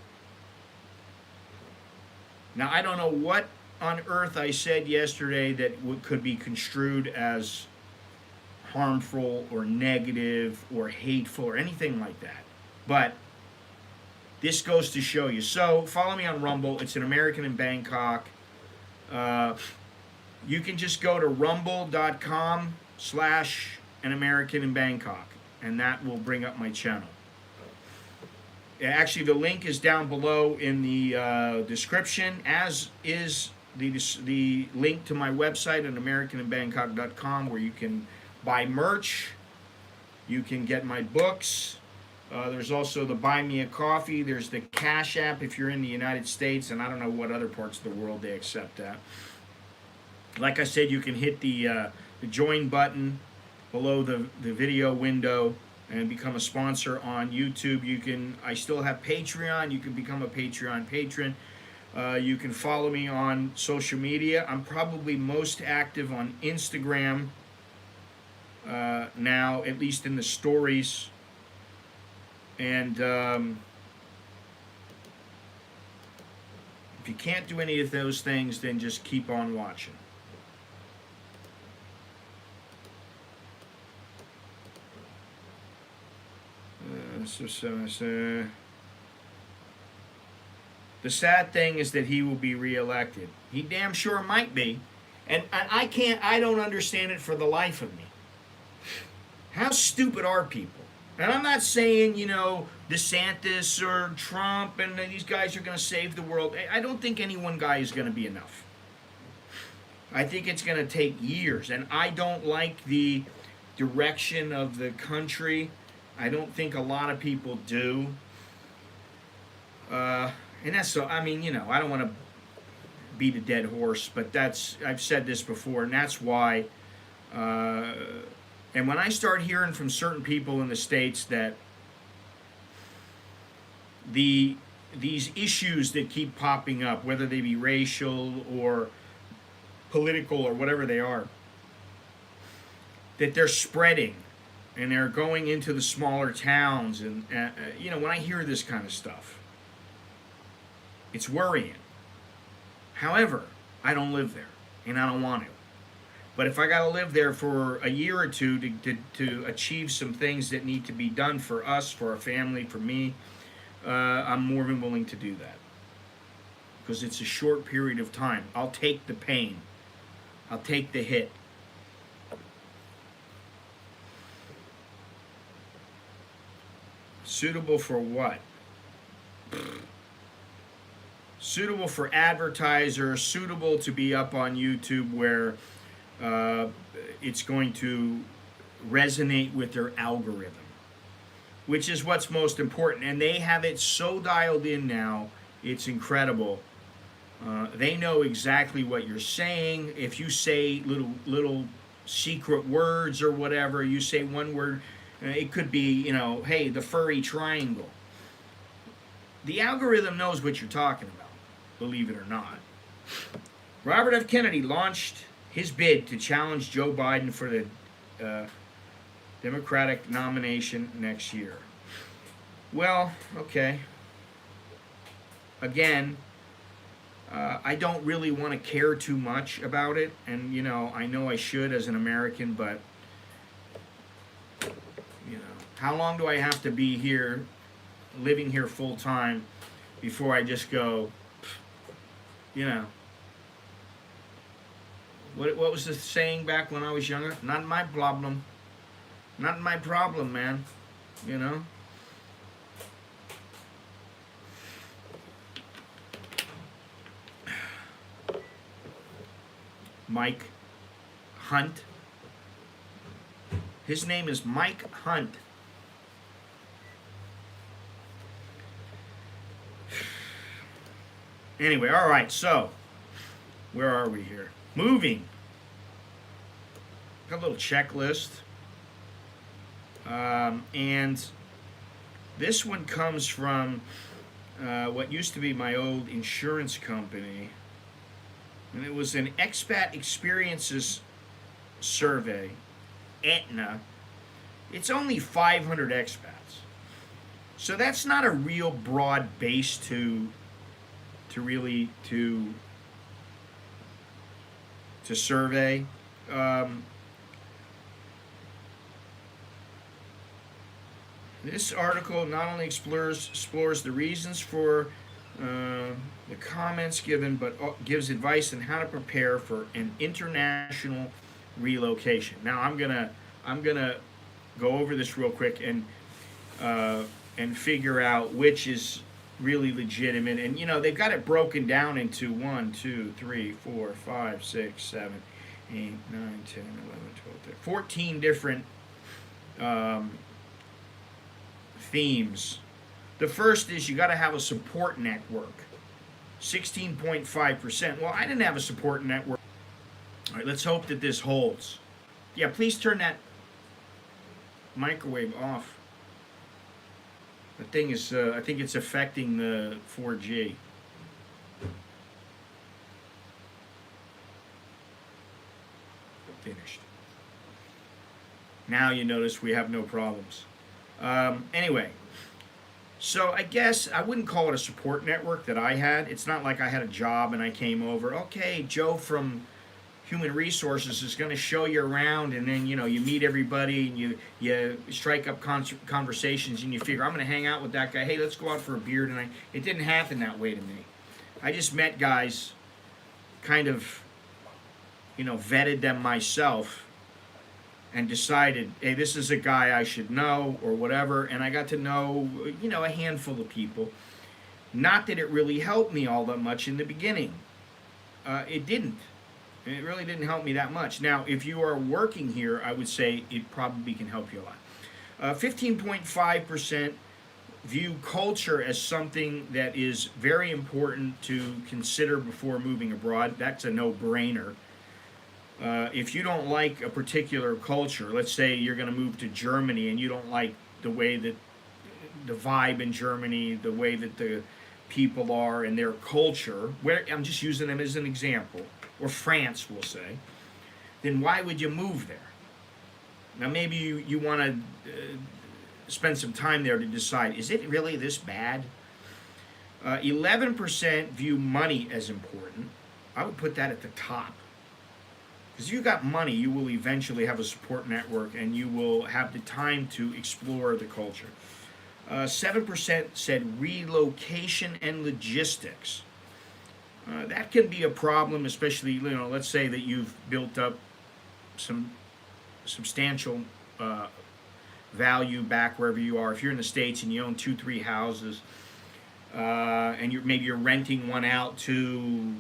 Now, I don't know what on earth I said yesterday that could be construed as harmful or negative or hateful or anything like that. But this goes to show you. So follow me on Rumble. It's an American in Bangkok. You can just go to rumble.com/an American in Bangkok, and that will bring up my channel. Actually, the link is down below in the description, as is the link to my website at americaninbangkok.com, where you can buy merch, you can get my books. There's also the Buy Me a Coffee. There's the Cash App if you're in the United States, and I don't know what other parts of the world they accept that. Like I said, you can hit the join button below the video window and become a sponsor on YouTube. I still have Patreon. You can become a Patreon patron. You can follow me on social media. I'm probably most active on Instagram now, at least in the stories. And if you can't do any of those things, then just keep on watching. The sad thing is that he will be reelected. He damn sure might be. And I don't understand it for the life of me. How stupid are people? And I'm not saying, DeSantis or Trump and these guys are going to save the world. I don't think any one guy is going to be enough. I think it's going to take years. And I don't like the direction of the country. I don't think a lot of people do. And that's so, I don't want to beat a dead horse, but I've said this before, and that's why. And when I start hearing from certain people in the States that these issues that keep popping up, whether they be racial or political or whatever they are, that they're spreading and they're going into the smaller towns, and when I hear this kind of stuff, it's worrying. However, I don't live there, and I don't want to. But if I got to live there for a year or two to achieve some things that need to be done for us, for our family, for me, I'm more than willing to do that. Because it's a short period of time. I'll take the pain. I'll take the hit. Suitable for what? Suitable for advertisers, suitable to be up on YouTube where it's going to resonate with their algorithm, which is what's most important. And they have it so dialed in now, it's incredible. They know exactly what you're saying. If you say little secret words or whatever, you say one word, it could be, hey, the furry triangle. The algorithm knows what you're talking about, believe it or not. Robert F. Kennedy launched his bid to challenge Joe Biden for the Democratic nomination next year. Well, okay. Again, I don't really want to care too much about it, and I know I should as an American, but how long do I have to be here, living here full time, before I just go, What was the saying back when I was younger? Not my problem. Not my problem, man. Mike Hunt. His name is Mike Hunt. Anyway, all right, so where are we here? Moving. Got a little checklist. And this one comes from what used to be my old insurance company. And it was an expat experiences survey. Etna, it's only 500 expats. So that's not a real broad base to survey. Um, This article not only explores the reasons for the comments given, but gives advice on how to prepare for an international relocation. Now I'm gonna go over this real quick and figure out which is really legitimate. And they've got it broken down into 1, 2, 3, 4, 5, 6, 7, 8, 9, 10, 11, 12, 13, 14 different themes. The first is you got to have a support network. 16.5%. Well, I didn't have a support network. All right, let's hope that this holds. Yeah, please turn that microwave off. The thing is, I think it's affecting the 4G. Finished. Now you notice we have no problems. Anyway, so I guess I wouldn't call it a support network that I had. It's not like I had a job and I came over. Okay, Joe from Human Resources is going to show you around, and then you meet everybody and you strike up conversations and you figure I'm going to hang out with that guy. Hey, let's go out for a beer tonight. It didn't happen that way to me. I just met guys, kind of, vetted them myself, and decided, hey, this is a guy I should know or whatever, and I got to know, a handful of people. Not that it really helped me all that much in the beginning. It didn't. It really didn't help me that much. Now, if you are working here, I would say it probably can help you a lot. 15.5% view culture as something that is very important to consider before moving abroad. That's a no-brainer. If you don't like a particular culture, let's say you're going to move to Germany and you don't like the way that the vibe in Germany, the way that the people are and their culture, where I'm just using them as an example, or France, we'll say, then why would you move there? Now maybe you want to spend some time there to decide, is it really this bad? 11% view money as important. I would put that at the top. Because if you got money, you will eventually have a support network and you will have the time to explore the culture. 7% said relocation and logistics. That can be a problem, especially, let's say that you've built up some substantial value back wherever you are. If you're in the States and you own 2-3 houses, and maybe you're renting one out to,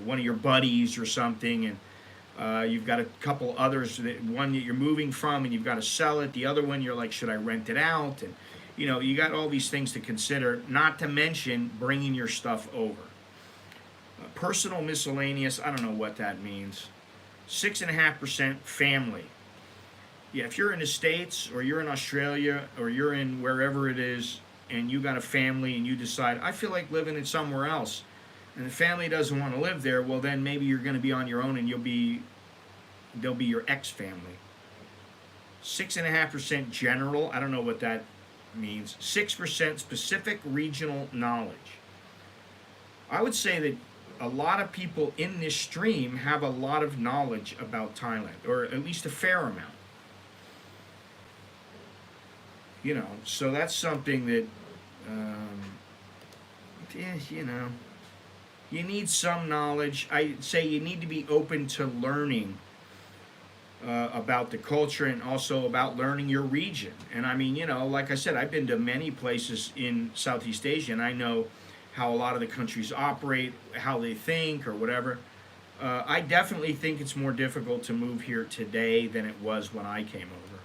one of your buddies or something, and you've got a couple others, one that you're moving from and you've got to sell it. The other one, you're like, should I rent it out? And, you got all these things to consider, not to mention bringing your stuff over. Personal miscellaneous, I don't know what that means. 6.5% family. Yeah, if you're in the States or you're in Australia or you're in wherever it is and you got a family and you decide, I feel like living in somewhere else, and the family doesn't want to live there, well then maybe you're going to be on your own and they'll be your ex-family. 6.5% general, I don't know what that means. 6% specific regional knowledge. I would say that a lot of people in this stream have a lot of knowledge about Thailand, or at least a fair amount. So that's something that, you need some knowledge. I say you need to be open to learning about the culture and also about learning your region. And I mean, like I said, I've been to many places in Southeast Asia, and I know how a lot of the countries operate, how they think, or whatever. I definitely think it's more difficult to move here today than it was when I came over.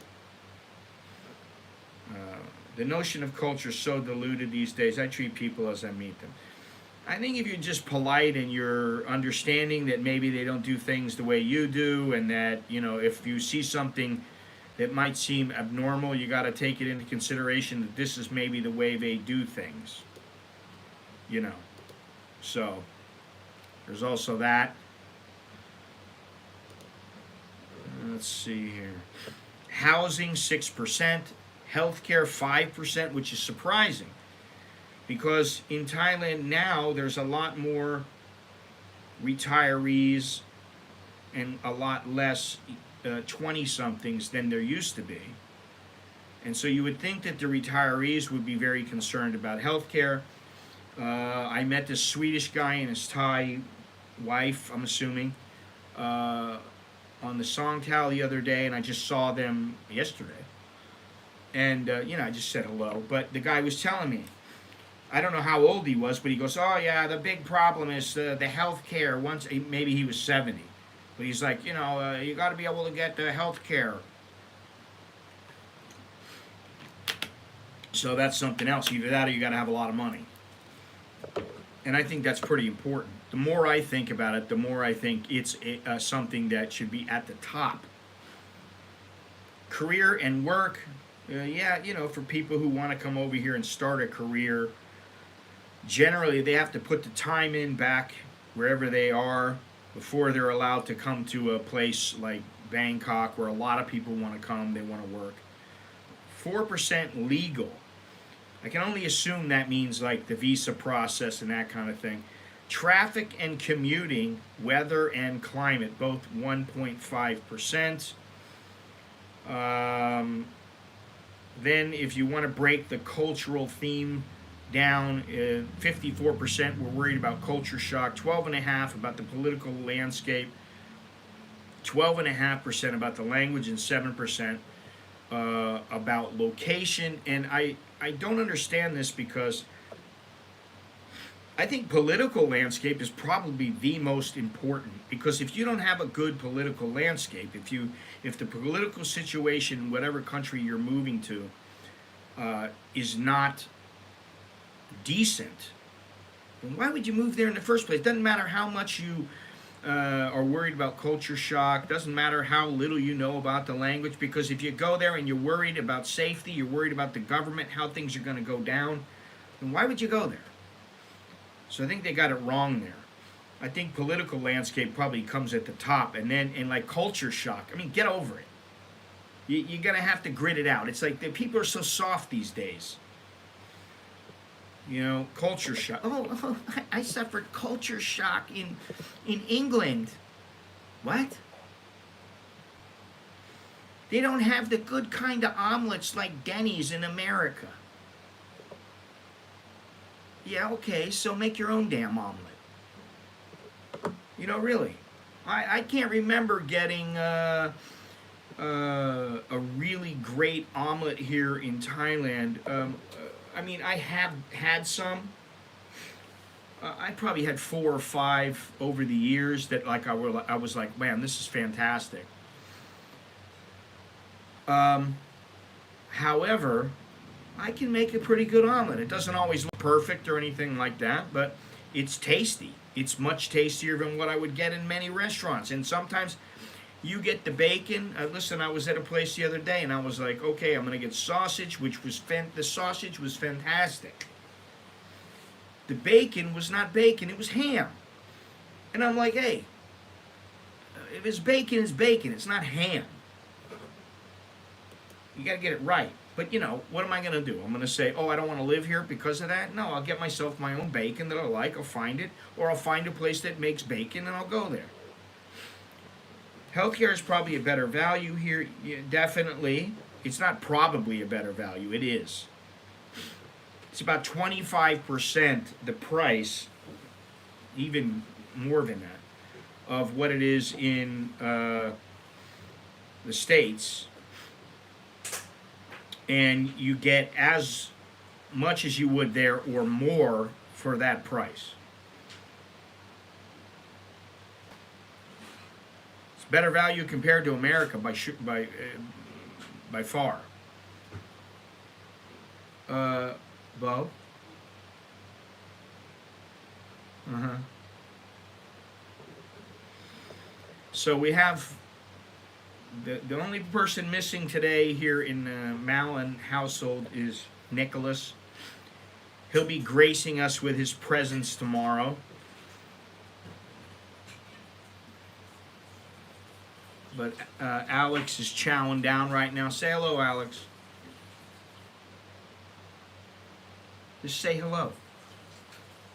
The notion of culture is so diluted these days. I treat people as I meet them. I think if you're just polite and you're understanding that maybe they don't do things the way you do, and that, if you see something that might seem abnormal, you got to take it into consideration that this is maybe the way they do things. So there's also that. let's see here. Housing 6%, healthcare 5%, which is surprising because in Thailand now there's a lot more retirees and a lot less 20-somethings than there used to be. And so you would think that the retirees would be very concerned about healthcare. I met this Swedish guy and his Thai wife, I'm assuming, on the Songtao the other day, and I just saw them yesterday. And, I just said hello. But the guy was telling me, I don't know how old he was, but he goes, oh, yeah, the big problem is the health care. Once, maybe he was 70. But he's like, you got to be able to get the health care. So that's something else. Either that or you got to have a lot of money. And I think that's pretty important. The more I think about it, the more I think it's something that should be at the top. Career and work, for people who want to come over here and start a career, generally they have to put the time in back wherever they are before they're allowed to come to a place like Bangkok where a lot of people want to come, they want to work. 4% legal. I can only assume that means like the visa process and that kind of thing. Traffic and commuting, weather and climate, both 1.5%. Then if you want to break the cultural theme down, 54% were worried about culture shock, 12.5% about the political landscape, 12.5% about the language, and 7% about location. And I don't understand this because I think political landscape is probably the most important, because if you don't have a good political landscape, if the political situation in whatever country you're moving to is not decent, then why would you move there in the first place? It doesn't matter how much you are worried about culture shock, doesn't matter how little you know about the language, because if you go there and you're worried about safety, you're worried about the government, how things are going to go down, then why would you go there? So I think they got it wrong there. I think political landscape probably comes at the top, and then like culture shock. I mean, get over it. You're gonna have to grit it out. It's like the people are so soft these days. Culture shock. Oh, I suffered culture shock in England. What? They don't have the good kind of omelets like Denny's in America. Yeah, okay, so make your own damn omelet. Really. I can't remember getting a really great omelet here in Thailand. I have had some. I probably had 4 or 5 over the years that I was like, man, this is fantastic. However, I can make a pretty good omelet. It doesn't always look perfect or anything like that, but it's tasty. It's much tastier than what I would get in many restaurants. And sometimes you get the bacon. Listen, I was at a place the other day and I was like, okay, I'm going to get sausage, the sausage was fantastic. The bacon was not bacon, it was ham. And I'm like, hey, if it's bacon, it's bacon. It's not ham. You got to get it right. But, what am I going to do? I'm going to say, oh, I don't want to live here because of that? No, I'll get myself my own bacon that I like. I'll find it. Or I'll find a place that makes bacon and I'll go there. Healthcare is probably a better value here. Yeah, definitely. It's not probably a better value. It is. It's about 25% the price, even more than that, of what it is in the States. And you get as much as you would there or more for that price. It's better value compared to America by far. Bo? So we have the only person missing today here in the Mallon household is Nicholas. He'll be gracing us with his presence tomorrow. but Alex is chowing down right now. Say hello, Alex. Just say hello.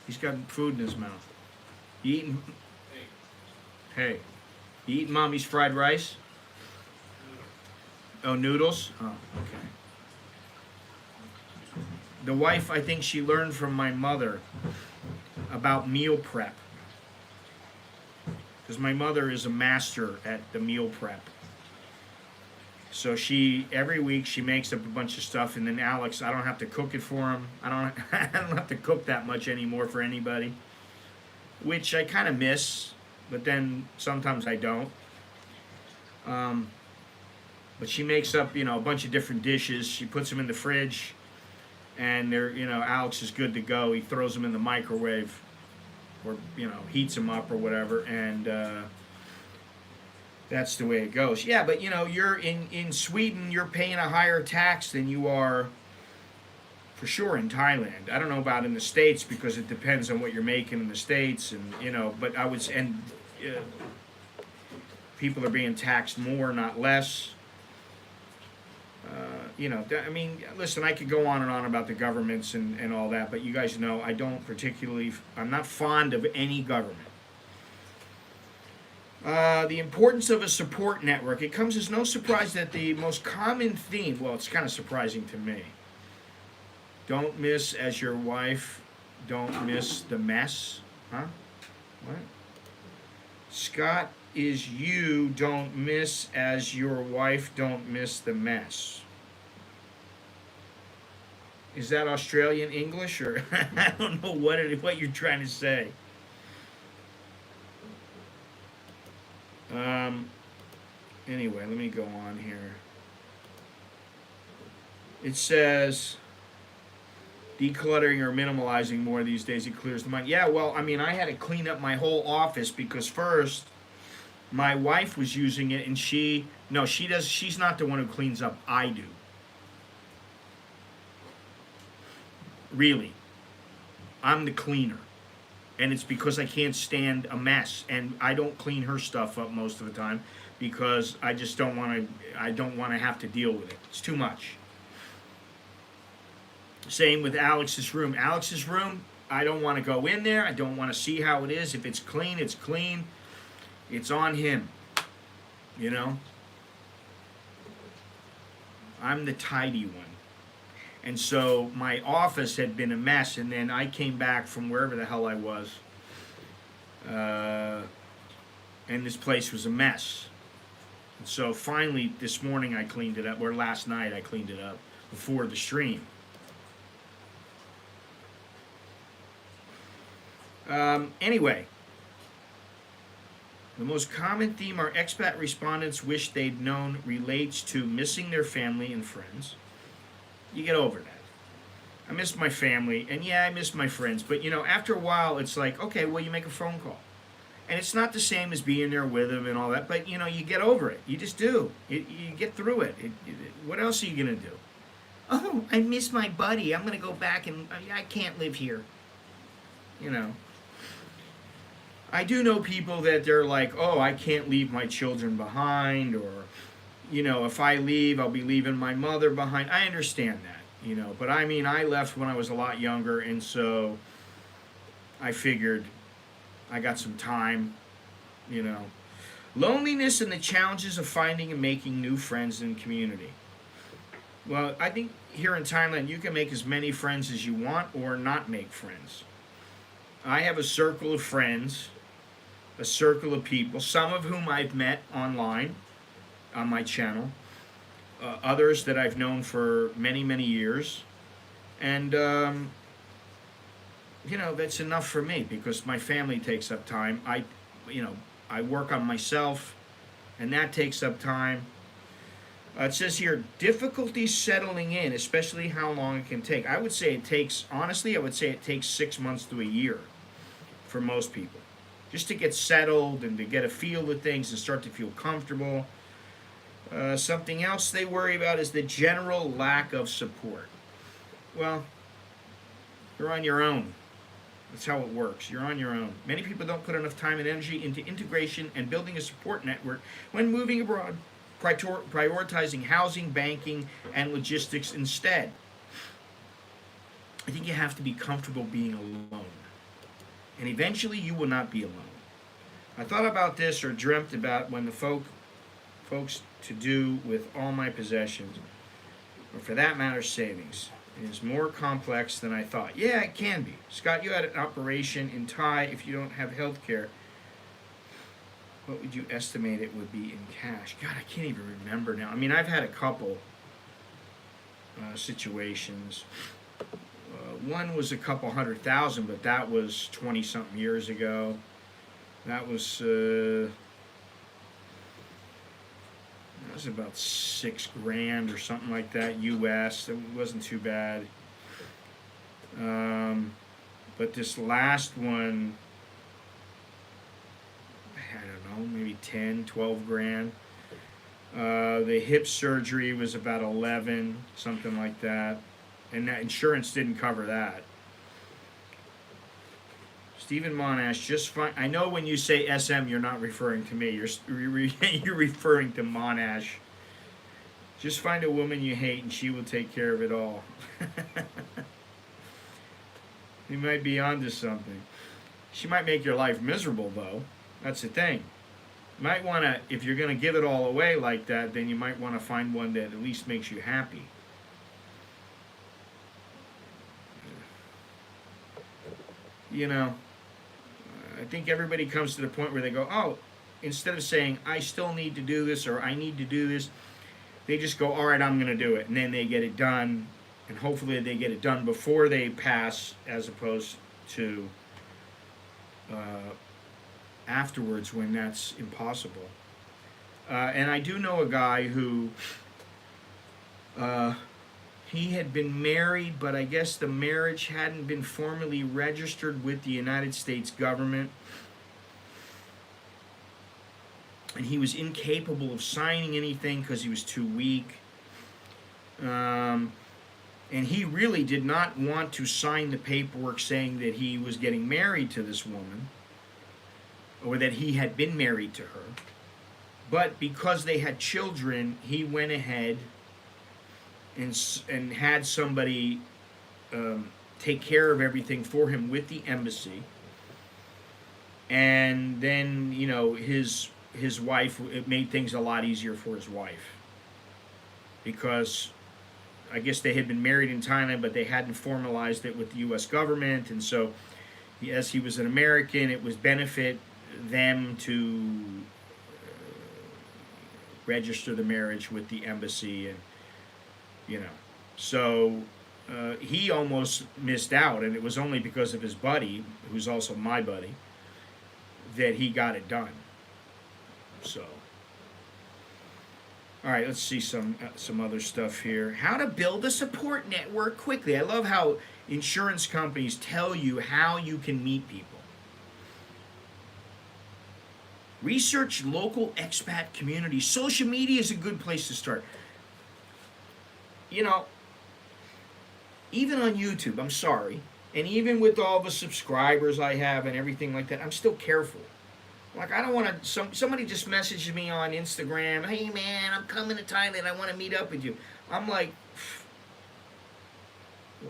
He's got food in his mouth. You eating? Hey. You eating mommy's fried rice? Oh, noodles? Oh, okay. The wife, I think she learned from my mother about meal prep. Because my mother is a master at the meal prep. So every week she makes up a bunch of stuff, and then Alex, I don't have to cook it for him. I don't have to cook that much anymore for anybody, which I kind of miss, but then sometimes I don't. But she makes up, a bunch of different dishes. She puts them in the fridge, and Alex is good to go. He throws them in the microwave, or heats them up or whatever, and that's the way it goes. Yeah, but you're in Sweden, you're paying a higher tax than you are for sure in Thailand. I don't know about in the States because it depends on what you're making in the States, and but people are being taxed more, not less. Listen, I could go on and on about the governments and all that, but you guys know I'm not fond of any government. The importance of a support network. It comes as no surprise that the most common theme, well, it's kind of surprising to me. Don't miss as your wife, don't miss the mess. Huh? What? Scott is you, don't miss as your wife, don't miss the mess. Is that Australian English, or I don't know what you're trying to say. Anyway, let me go on here. It says decluttering or minimalizing more these days, it clears the mind. Yeah, well, I had to clean up my whole office because first my wife was using it, and she's not the one who cleans up. I do. Really. I'm the cleaner. And it's because I can't stand a mess, and I don't clean her stuff up most of the time because I just don't want to have to deal with it. It's too much. Same with Alex's room. Alex's room, I don't want to go in there. I don't want to see how it is. If it's clean, it's clean. It's on him. I'm the tidy one. And so my office had been a mess, and then I came back from wherever the hell I was, and this place was a mess. And so finally this morning I cleaned it up, or last night I cleaned it up before the stream. Anyway, the most common theme our expat respondents wish they'd known relates to missing their family and friends. You get over that. I miss my family, and yeah, I miss my friends, but after a while it's like, okay, well, you make a phone call. And it's not the same as being there with them and all that, but you get over it. You just do. You get through it. What else are you going to do? Oh, I miss my buddy. I'm going to go back, and I can't live here. I do know people that they're like, oh, I can't leave my children behind, or if I leave, I'll be leaving my mother behind. I understand that, but I left when I was a lot younger, and so I figured I got some time, Loneliness and the challenges of finding and making new friends in community. Well, I think here in Thailand, you can make as many friends as you want or not make friends. I have a circle of friends, a circle of people, some of whom I've met online on my channel, others that I've known for many, many years, and that's enough for me because my family takes up time. I work on myself, and that takes up time. It says here, difficulty settling in, especially how long it can take. I would say it takes 6 months to a year for most people, just to get settled and to get a feel of things and start to feel comfortable. Something else they worry about is the general lack of support. Well, you're on your own. That's how it works. You're on your own. Many people don't put enough time and energy into integration and building a support network when moving abroad, prioritizing housing, banking, and logistics instead. I think you have to be comfortable being alone. And eventually you will not be alone. I thought about this or dreamt about when the folks to do with all my possessions, or for that matter, savings. It is more complex than I thought. Yeah, it can be. Scott, you had an operation in Thai. If you don't have health care, what would you estimate it would be in cash? God, I can't even remember now. I mean, I've had a couple situations. One was a couple 100,000, but that was 20 something years ago. That was about $6,000 or something like that, US. It wasn't too bad. But this last one, I don't know, maybe 10, 12 grand. The hip surgery was about 11, something like that. And that insurance didn't cover that. Stephen Monash, just fine. I know when you say SM, you're not referring to me. You're referring to Monash. Just find a woman you hate and she will take care of it all. You might be onto something. She might make your life miserable, though. That's the thing. You might want to, if you're going to give it all away like that, then you might want to find one that at least makes you happy. You know, I think everybody comes to the point where they go, oh, instead of saying, I still need to do this or I need to do this, they just go, all right, I'm going to do it. And then they get it done. And hopefully they get it done before they pass as opposed to afterwards when that's impossible. And I do know a guy who he had been married, but I guess the marriage hadn't been formally registered with the United States government. And he was incapable of signing anything because he was too weak. And he really did not want to sign the paperwork saying that he was getting married to this woman, or that he had been married to her. But because they had children, he went ahead and had somebody take care of everything for him with the embassy. And then, you know, his wife, it made things a lot easier for his wife. Because I guess they had been married in Thailand, but they hadn't formalized it with the U.S. government. And so, as he was an American, it was benefit them to register the marriage with the embassy. And you know, so he almost missed out, and it was only because of his buddy, who's also my buddy, that he got it done. So, all right, let's see some other stuff here. How to build a support network quickly. I love how insurance companies tell you how you can meet people. Research local expat communities. Social media is a good place to start. You know, even on YouTube, I'm sorry, and even with all the subscribers I have and everything like that, I'm still careful. Like, I don't want to, somebody just messaged me on Instagram, hey man, I'm coming to Thailand, I want to meet up with you. I'm like,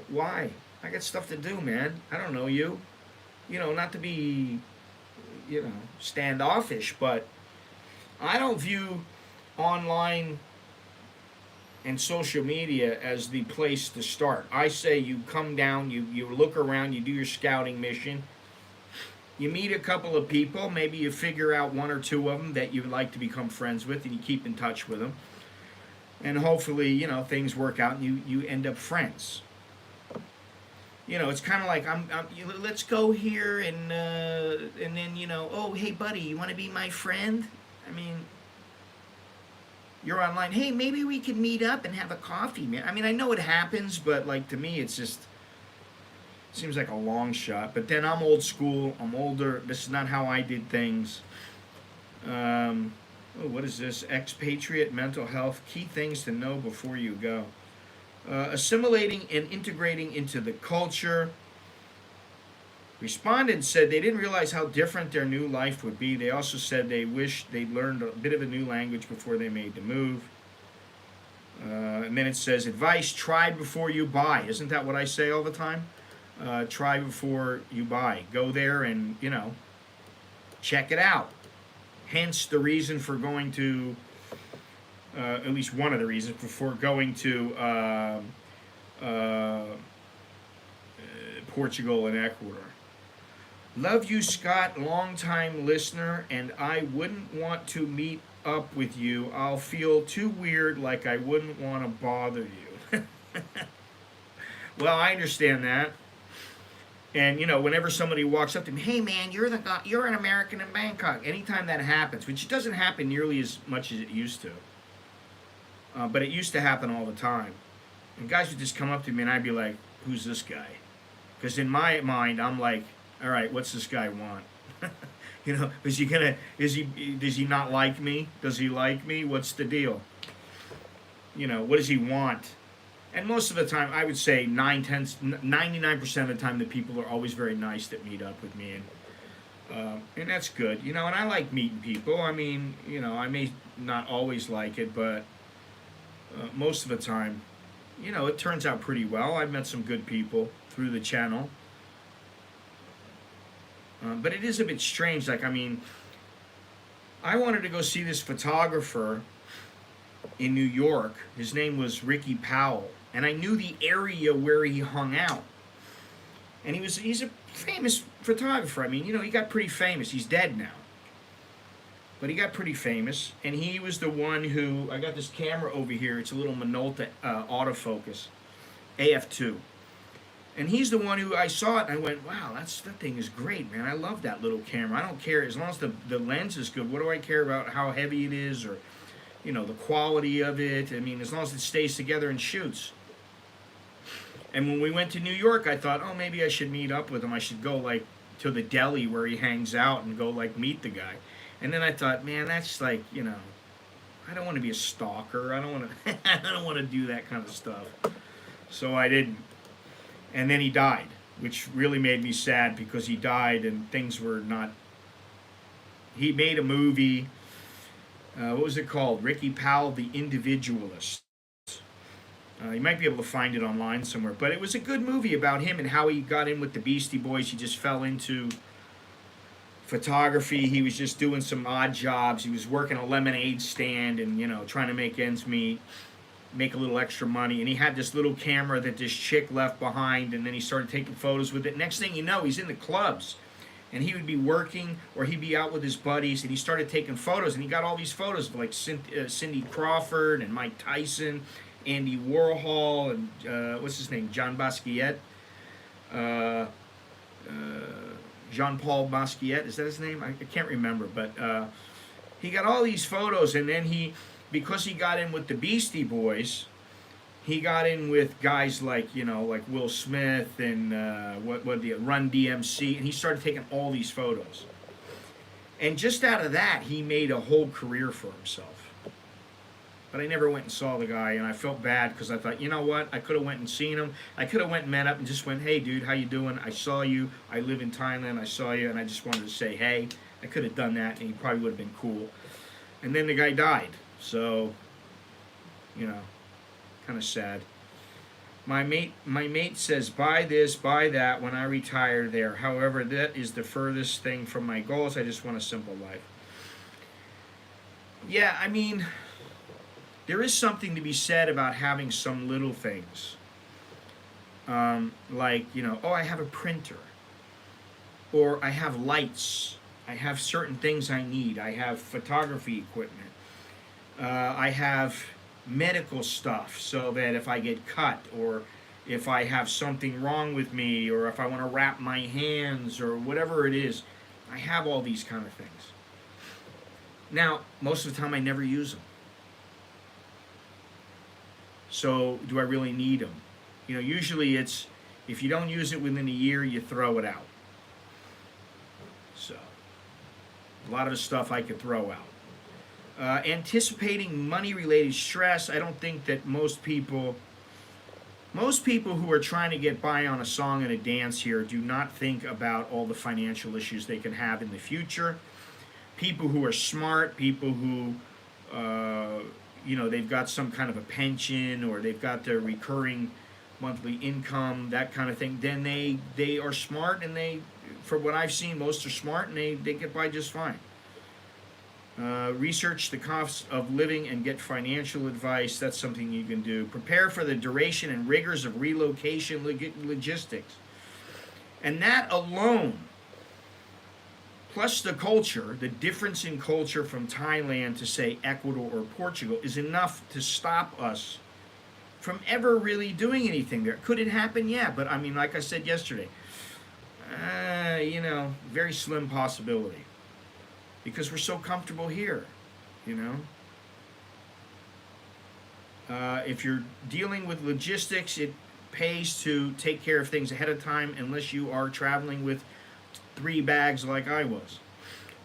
why? I got stuff to do, man. I don't know you. You know, not to be, you know, standoffish, but I don't view online and social media as the place to start. I say you come down, you look around, you do your scouting mission, you meet a couple of people, maybe you figure out one or two of them that you'd like to become friends with, and you keep in touch with them, and hopefully, you know, things work out and you end up friends. You know, it's kind of like let's go here and then, you know, oh hey buddy, you want to be my friend? I mean, you're online. Hey, maybe we could meet up and have a coffee, man. I mean, I know it happens, but like to me, it's just seems like a long shot. But then I'm old school. I'm older. This is not how I did things. What is this? Expatriate mental health. Key things to know before you go. Assimilating and integrating into the culture. Respondents said they didn't realize how different their new life would be. They also said they wished they'd learned a bit of a new language before they made the move. And then it says, advice, try before you buy. Isn't that what I say all the time? Try before you buy. Go there and, check it out. Hence the reason for going to, at least one of the reasons for going to Portugal and Ecuador. Love you, Scott, long-time listener, and I wouldn't want to meet up with you. I'll feel too weird, like I wouldn't want to bother you. Well, I understand that. And whenever somebody walks up to me, hey man, you're the guy, you're an American in Bangkok. Anytime that happens, which doesn't happen nearly as much as it used to, but it used to happen all the time. And guys would just come up to me, and I'd be like, "Who's this guy?" Because in my mind, I'm like, "All right, what's this guy want?" Does he not like me? Does he like me? What's the deal? What does he want? And most of the time, I would say 99% of the time, the people are always very nice that meet up with me, and that's good. And I like meeting people. I mean, I may not always like it, but most of the time, it turns out pretty well. I've met some good people through the channel. But it is a bit strange. Like, I mean, I wanted to go see this photographer in New York. His name was Ricky Powell. And I knew the area where he hung out. And he's a famous photographer. I mean, he got pretty famous. He's dead now. But he got pretty famous. And he was the one who, I got this camera over here. It's a little Minolta autofocus, AF2. And he's the one who, I saw it and I went, wow, that thing is great, man. I love that little camera. I don't care, as long as the lens is good. What do I care about how heavy it is or, the quality of it? I mean, as long as it stays together and shoots. And when we went to New York, I thought, oh, maybe I should meet up with him. I should go, to the deli where he hangs out and go, meet the guy. And then I thought, man, that's I don't want to be a stalker. I don't want to do that kind of stuff. So I didn't. And then he died, which really made me sad because he died and things were not... He made a movie, what was it called? Ricky Powell, The Individualist. You might be able to find it online somewhere. But it was a good movie about him and how he got in with the Beastie Boys. He just fell into photography. He was just doing some odd jobs. He was working a lemonade stand and, trying to make ends meet, make a little extra money. And he had this little camera that this chick left behind, and then he started taking photos with it. Next thing you know, he's in the clubs. And he would be working or he'd be out with his buddies, and he started taking photos. And he got all these photos of Cindy Crawford and Mike Tyson, Andy Warhol, and what's his name? John Basquiat. Jean-Paul Basquiat, is that his name? I can't remember. But he got all these photos, and then because he got in with the Beastie Boys, he got in with guys like Will Smith and Run DMC, and he started taking all these photos. And just out of that, he made a whole career for himself. But I never went and saw the guy, and I felt bad because I thought, you know what? I could have went and seen him. I could have went and met up and just went, hey, dude, how you doing? I saw you. I live in Thailand. I saw you, and I just wanted to say, hey. I could have done that, and he probably would have been cool. And then the guy died. So, kind of sad. My mate says, buy this, buy that when I retire there. However, that is the furthest thing from my goals. I just want a simple life. Yeah, I mean, there is something to be said about having some little things. I have a printer. Or I have lights. I have certain things I need. I have photography equipment. I have medical stuff so that if I get cut or if I have something wrong with me or if I want to wrap my hands or whatever it is, I have all these kind of things. Now, most of the time I never use them. So do I really need them? Usually it's, if you don't use it within a year, you throw it out. So, a lot of the stuff I could throw out. Anticipating money-related stress, I don't think that most people Most people who are trying to get by on a song and a dance here do not think about all the financial issues they can have in the future. People who are smart, people who, they've got some kind of a pension or they've got their recurring monthly income, that kind of thing, then they are smart, and from what I've seen, most are smart, and they get by just fine. Research the costs of living and get financial advice. That's something you can do. Prepare for the duration and rigors of relocation logistics. And that alone, plus the culture, the difference in culture from Thailand to, say, Ecuador or Portugal, is enough to stop us from ever really doing anything there. Could it happen? Yeah, but I mean, like I said yesterday, very slim possibility. Because we're so comfortable here, If you're dealing with logistics, it pays to take care of things ahead of time unless you are traveling with 3 bags like I was.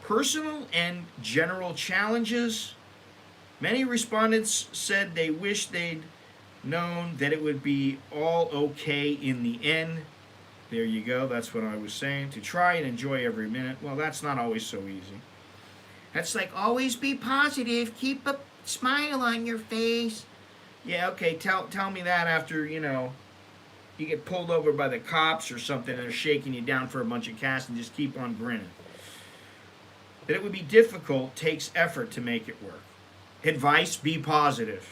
Personal and general challenges. Many respondents said they wish they'd known that it would be all okay in the end. There you go, that's what I was saying. To try and enjoy every minute. Well, that's not always so easy. That's like, always be positive, keep a smile on your face. Yeah, okay, tell me that after, you get pulled over by the cops or something and they're shaking you down for a bunch of cash, and just keep on grinning. That it would be difficult takes effort to make it work. Advice, be positive.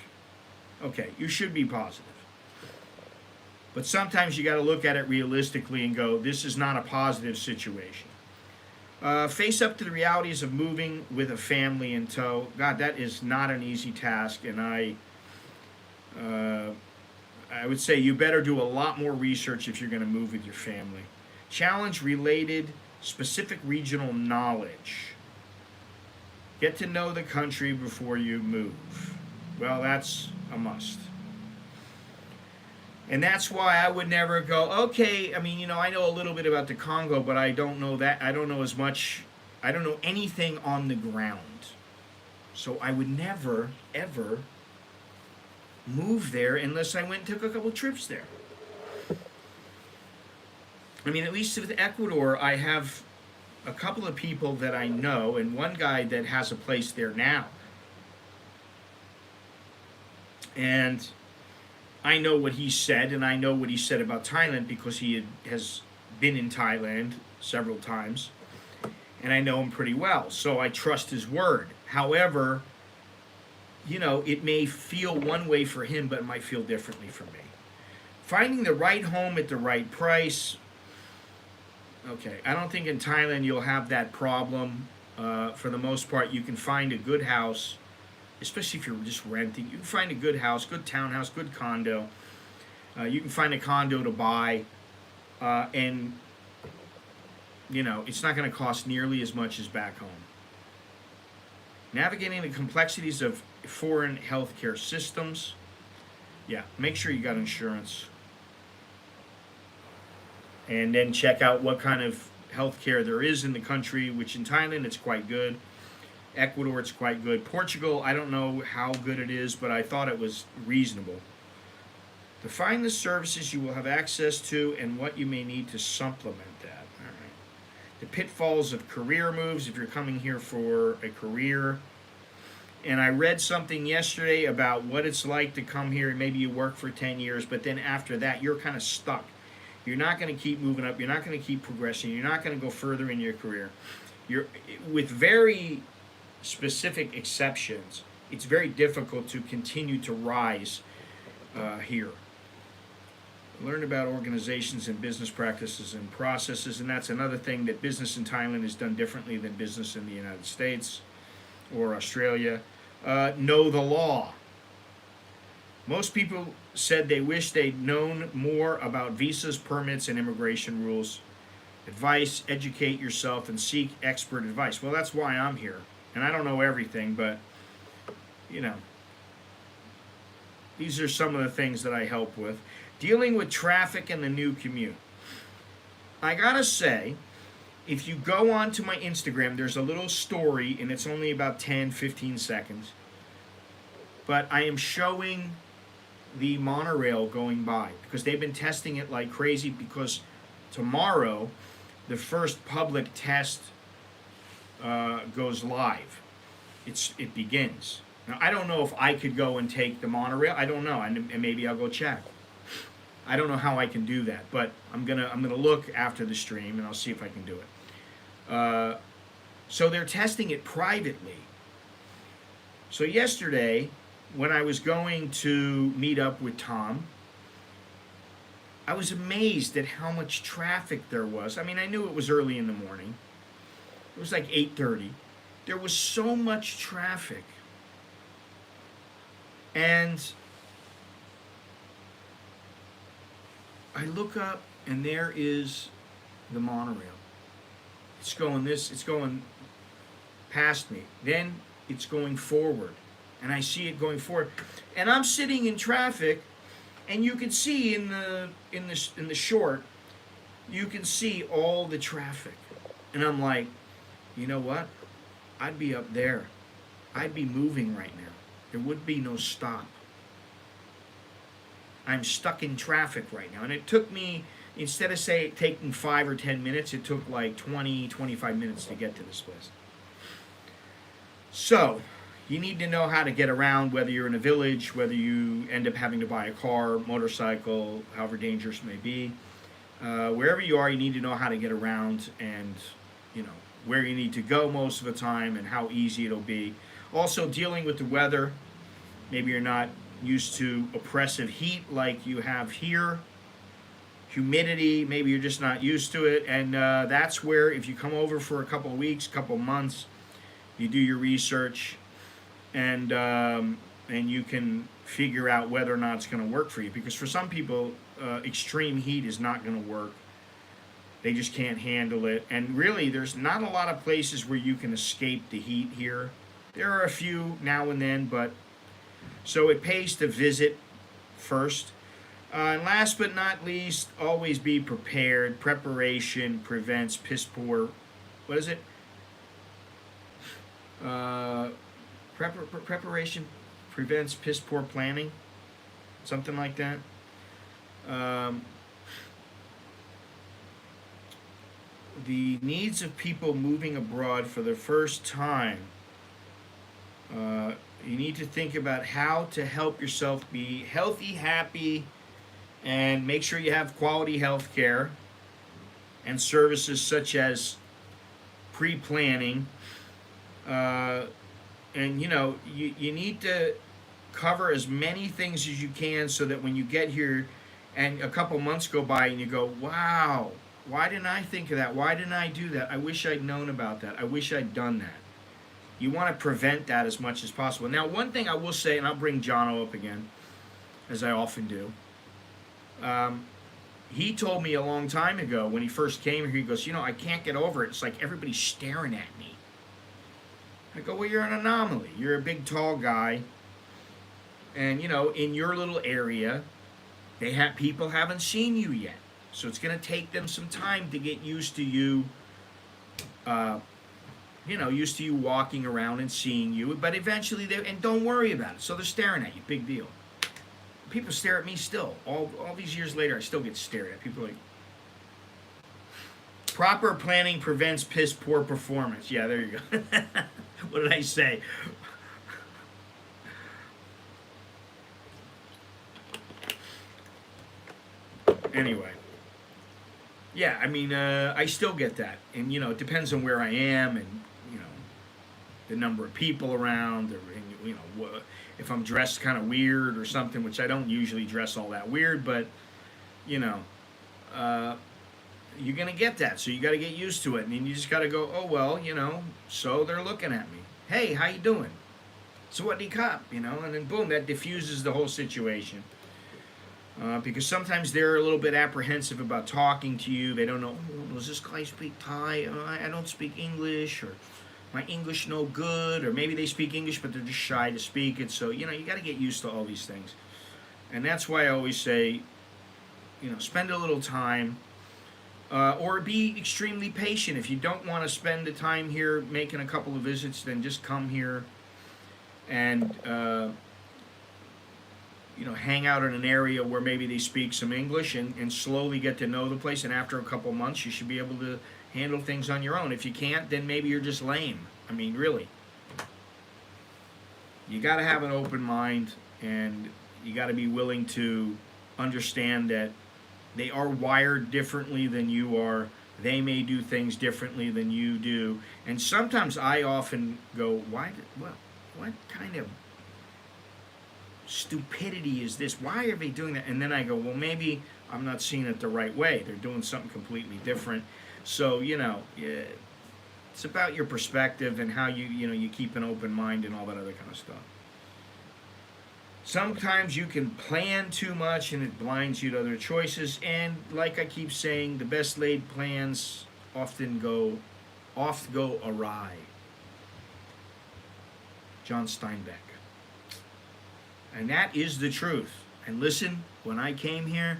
Okay, you should be positive. But sometimes you got to look at it realistically and go, this is not a positive situation. Face up to the realities of moving with a family in tow. God, that is not an easy task, and I would say you better do a lot more research if you're going to move with your family. Challenge related specific regional knowledge. Get to know the country before you move. Well, that's a must. And that's why I would never go, okay, I mean, I know a little bit about the Congo, but I don't know that. I don't know as much. I don't know anything on the ground. So I would never, ever move there unless I went and took a couple trips there. I mean, at least with Ecuador, I have a couple of people that I know, and one guy that has a place there now. And I know what he said, and I know what he said about Thailand because he has been in Thailand several times, and I know him pretty well, so I trust his word. However, it may feel one way for him, but it might feel differently for me. Finding the right home at the right price. Okay, I don't think in Thailand you'll have that problem. For the most part, you can find a good house, especially if you're just renting. You can find a good house, good townhouse, good condo. You can find a condo to buy, and it's not going to cost nearly as much as back home. Navigating the complexities of foreign healthcare systems. Yeah, make sure you got insurance. And then check out what kind of healthcare there is in the country, which in Thailand it's quite good. Ecuador, it's quite good. Portugal, I don't know how good it is, but I thought it was reasonable. Define the services you will have access to and what you may need to supplement that. All right. The pitfalls of career moves if you're coming here for a career. And I read something yesterday about what it's like to come here and maybe you work for 10 years, but then after that you're kind of stuck. You're not going to keep moving up. You're not going to keep progressing. You're not going to go further in your career. You're with very specific exceptions, it's very difficult to continue to rise here. Learn about organizations and business practices and processes, and that's another thing that business in Thailand is done differently than business in the United States or Australia. Know the law. Most people said they wish they'd known more about visas, permits, and immigration rules. Advice, educate yourself, and seek expert advice. Well, that's why I'm here. And I don't know everything, but, these are some of the things that I help with. Dealing with traffic and the new commute. I gotta say, if you go onto my Instagram, there's a little story, and it's only about 10, 15 seconds. But I am showing the monorail going by, because they've been testing it like crazy, because tomorrow the first public test goes live. It begins. Now I don't know if I could go and take the monorail. I don't know, and maybe I'll go check. I don't know how I can do that, but I'm gonna look after the stream and I'll see if I can do it. So they're testing it privately. So yesterday, when I was going to meet up with Tom, I was amazed at how much traffic there was. I mean, I knew it was early in the morning. It was like 8:30. There was so much traffic. And I look up and there is the monorail. It's going past me. Then it's going forward. And I see it going forward. And I'm sitting in traffic, and you can see in the short, you can see all the traffic. And I'm like, you know what? I'd be up there. I'd be moving right now. There would be no stop. I'm stuck in traffic right now. And it took me, instead of taking 5 or 10 minutes, it took like 20, 25 minutes to get to this place. So, you need to know how to get around, whether you're in a village, whether you end up having to buy a car, motorcycle, however dangerous it may be. Wherever you are, you need to know how to get around, and where you need to go most of the time and how easy it'll be. Also, dealing with the weather. Maybe you're not used to oppressive heat like you have here. Humidity, maybe you're just not used to it. And that's where, if you come over for a couple of weeks, couple of months, you do your research, and you can figure out whether or not it's going to work for you. Because for some people, extreme heat is not going to work. They just can't handle it. And really, there's not a lot of places where you can escape the heat here. There are a few now and then, but so it pays to visit first. And last but not least, always be prepared. Preparation prevents piss poor. What is it? Preparation prevents piss poor planning. Something like that. The needs of people moving abroad for the first time. You need to think about how to help yourself be healthy, happy, and make sure you have quality health care and services such as pre-planning. And you need to cover as many things as you can, so that when you get here and a couple months go by and you go, wow, why didn't I think of that? Why didn't I do that? I wish I'd known about that. I wish I'd done that. You want to prevent that as much as possible. Now, one thing I will say, and I'll bring Jono up again, as I often do. He told me a long time ago when he first came here, he goes, I can't get over it. It's like everybody's staring at me. I go, well, you're an anomaly. You're a big, tall guy. And, in your little area, people haven't seen you yet. So it's going to take them some time to get used to you, used to you walking around and seeing you. But eventually, and don't worry about it. So they're staring at you. Big deal. People stare at me still. All these years later, I still get stared at. People are like, proper planning prevents piss poor performance. Yeah, there you go. What did I say? Anyway. Yeah, I mean, I still get that. And, it depends on where I am and, the number of people around, or, if I'm dressed kind of weird or something, which I don't usually dress all that weird, but, you're going to get that. So you got to get used to it. And then you just got to go, oh, well, so they're looking at me. Hey, how you doing? So what do you cop, And then, boom, that diffuses the whole situation. Because sometimes they're a little bit apprehensive about talking to you. They don't know, does this guy speak Thai? I don't speak English, or my English no good, or maybe they speak English but they're just shy to speak it. So, you got to get used to all these things. And that's why I always say, spend a little time, or be extremely patient. If you don't want to spend the time here making a couple of visits, then just come here and hang out in an area where maybe they speak some English, and slowly get to know the place. And after a couple months, you should be able to handle things on your own. If you can't, then maybe you're just lame. I mean, really. You got to have an open mind, and you got to be willing to understand that they are wired differently than you are. They may do things differently than you do. And sometimes I often go, what kind of stupidity is this? Why are they doing that? And then I go, well, maybe I'm not seeing it the right way. They're doing something completely different. So, it's about your perspective and how you keep an open mind and all that other kind of stuff. Sometimes you can plan too much and it blinds you to other choices. And like I keep saying, the best laid plans often go awry. John Steinbeck. And that is the truth. And listen, when I came here,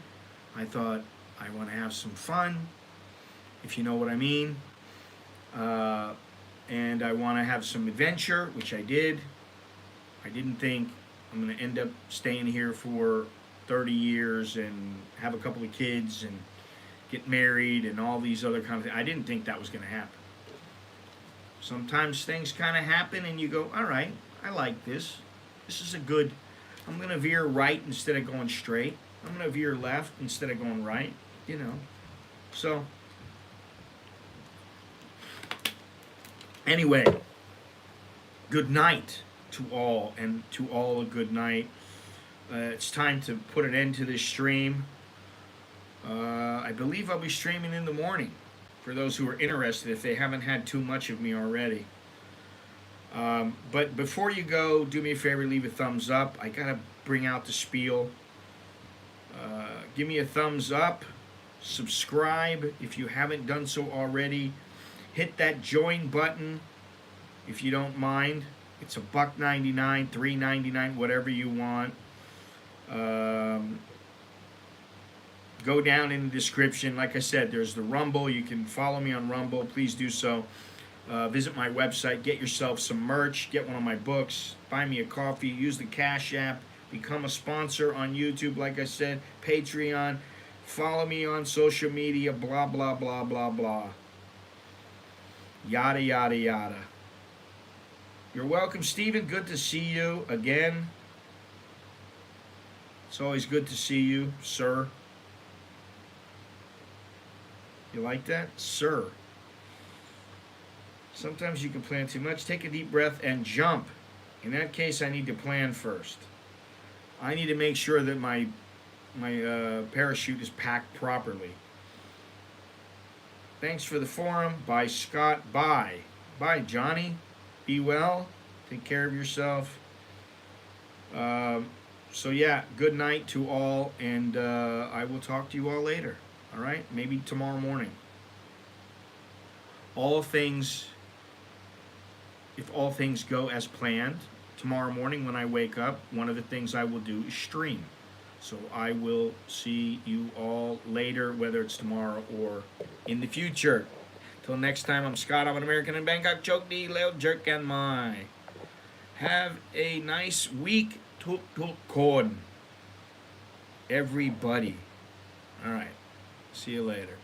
I thought, I want to have some fun, if you know what I mean. And I want to have some adventure, which I did. I didn't think I'm going to end up staying here for 30 years and have a couple of kids and get married and all these other kind of things. I didn't think that was going to happen. Sometimes things kind of happen and you go, all right, I like this. This is I'm going to veer right instead of going straight. I'm going to veer left instead of going right, So, anyway, good night to all, and to all a good night. It's time to put an end to this stream. I believe I'll be streaming in the morning for those who are interested, if they haven't had too much of me already. But before you go, do me a favor, leave a thumbs up. I gotta bring out the spiel. Give me a thumbs up. Subscribe if you haven't done so already. Hit that join button if you don't mind. It's $1.99, $3.99, whatever you want. Go down in the description. Like I said, there's the Rumble. You can follow me on Rumble. Please do so. Visit my website. Get yourself some merch. Get one of my books. Buy me a coffee. Use the Cash App. Become a sponsor on YouTube, like I said. Patreon. Follow me on social media. Blah, blah, blah, blah, blah. Yada, yada, yada. You're welcome, Stephen. Good to see you again. It's always good to see you, sir. You like that? Sir. Sometimes you can plan too much. Take a deep breath and jump. In that case, I need to plan first. I need to make sure that my parachute is packed properly. Thanks for the forum. Bye, Scott. Bye. Bye, Johnny. Be well. Take care of yourself. So yeah, good night to all, and I will talk to you all later. All right? Maybe tomorrow morning. If all things go as planned, tomorrow morning when I wake up, one of the things I will do is stream. So I will see you all later, whether it's tomorrow or in the future. Till next time, I'm Scott. I'm an American in Bangkok. Chok di leo jerk and my. Have a nice week, tuk kon. Everybody. All right. See you later.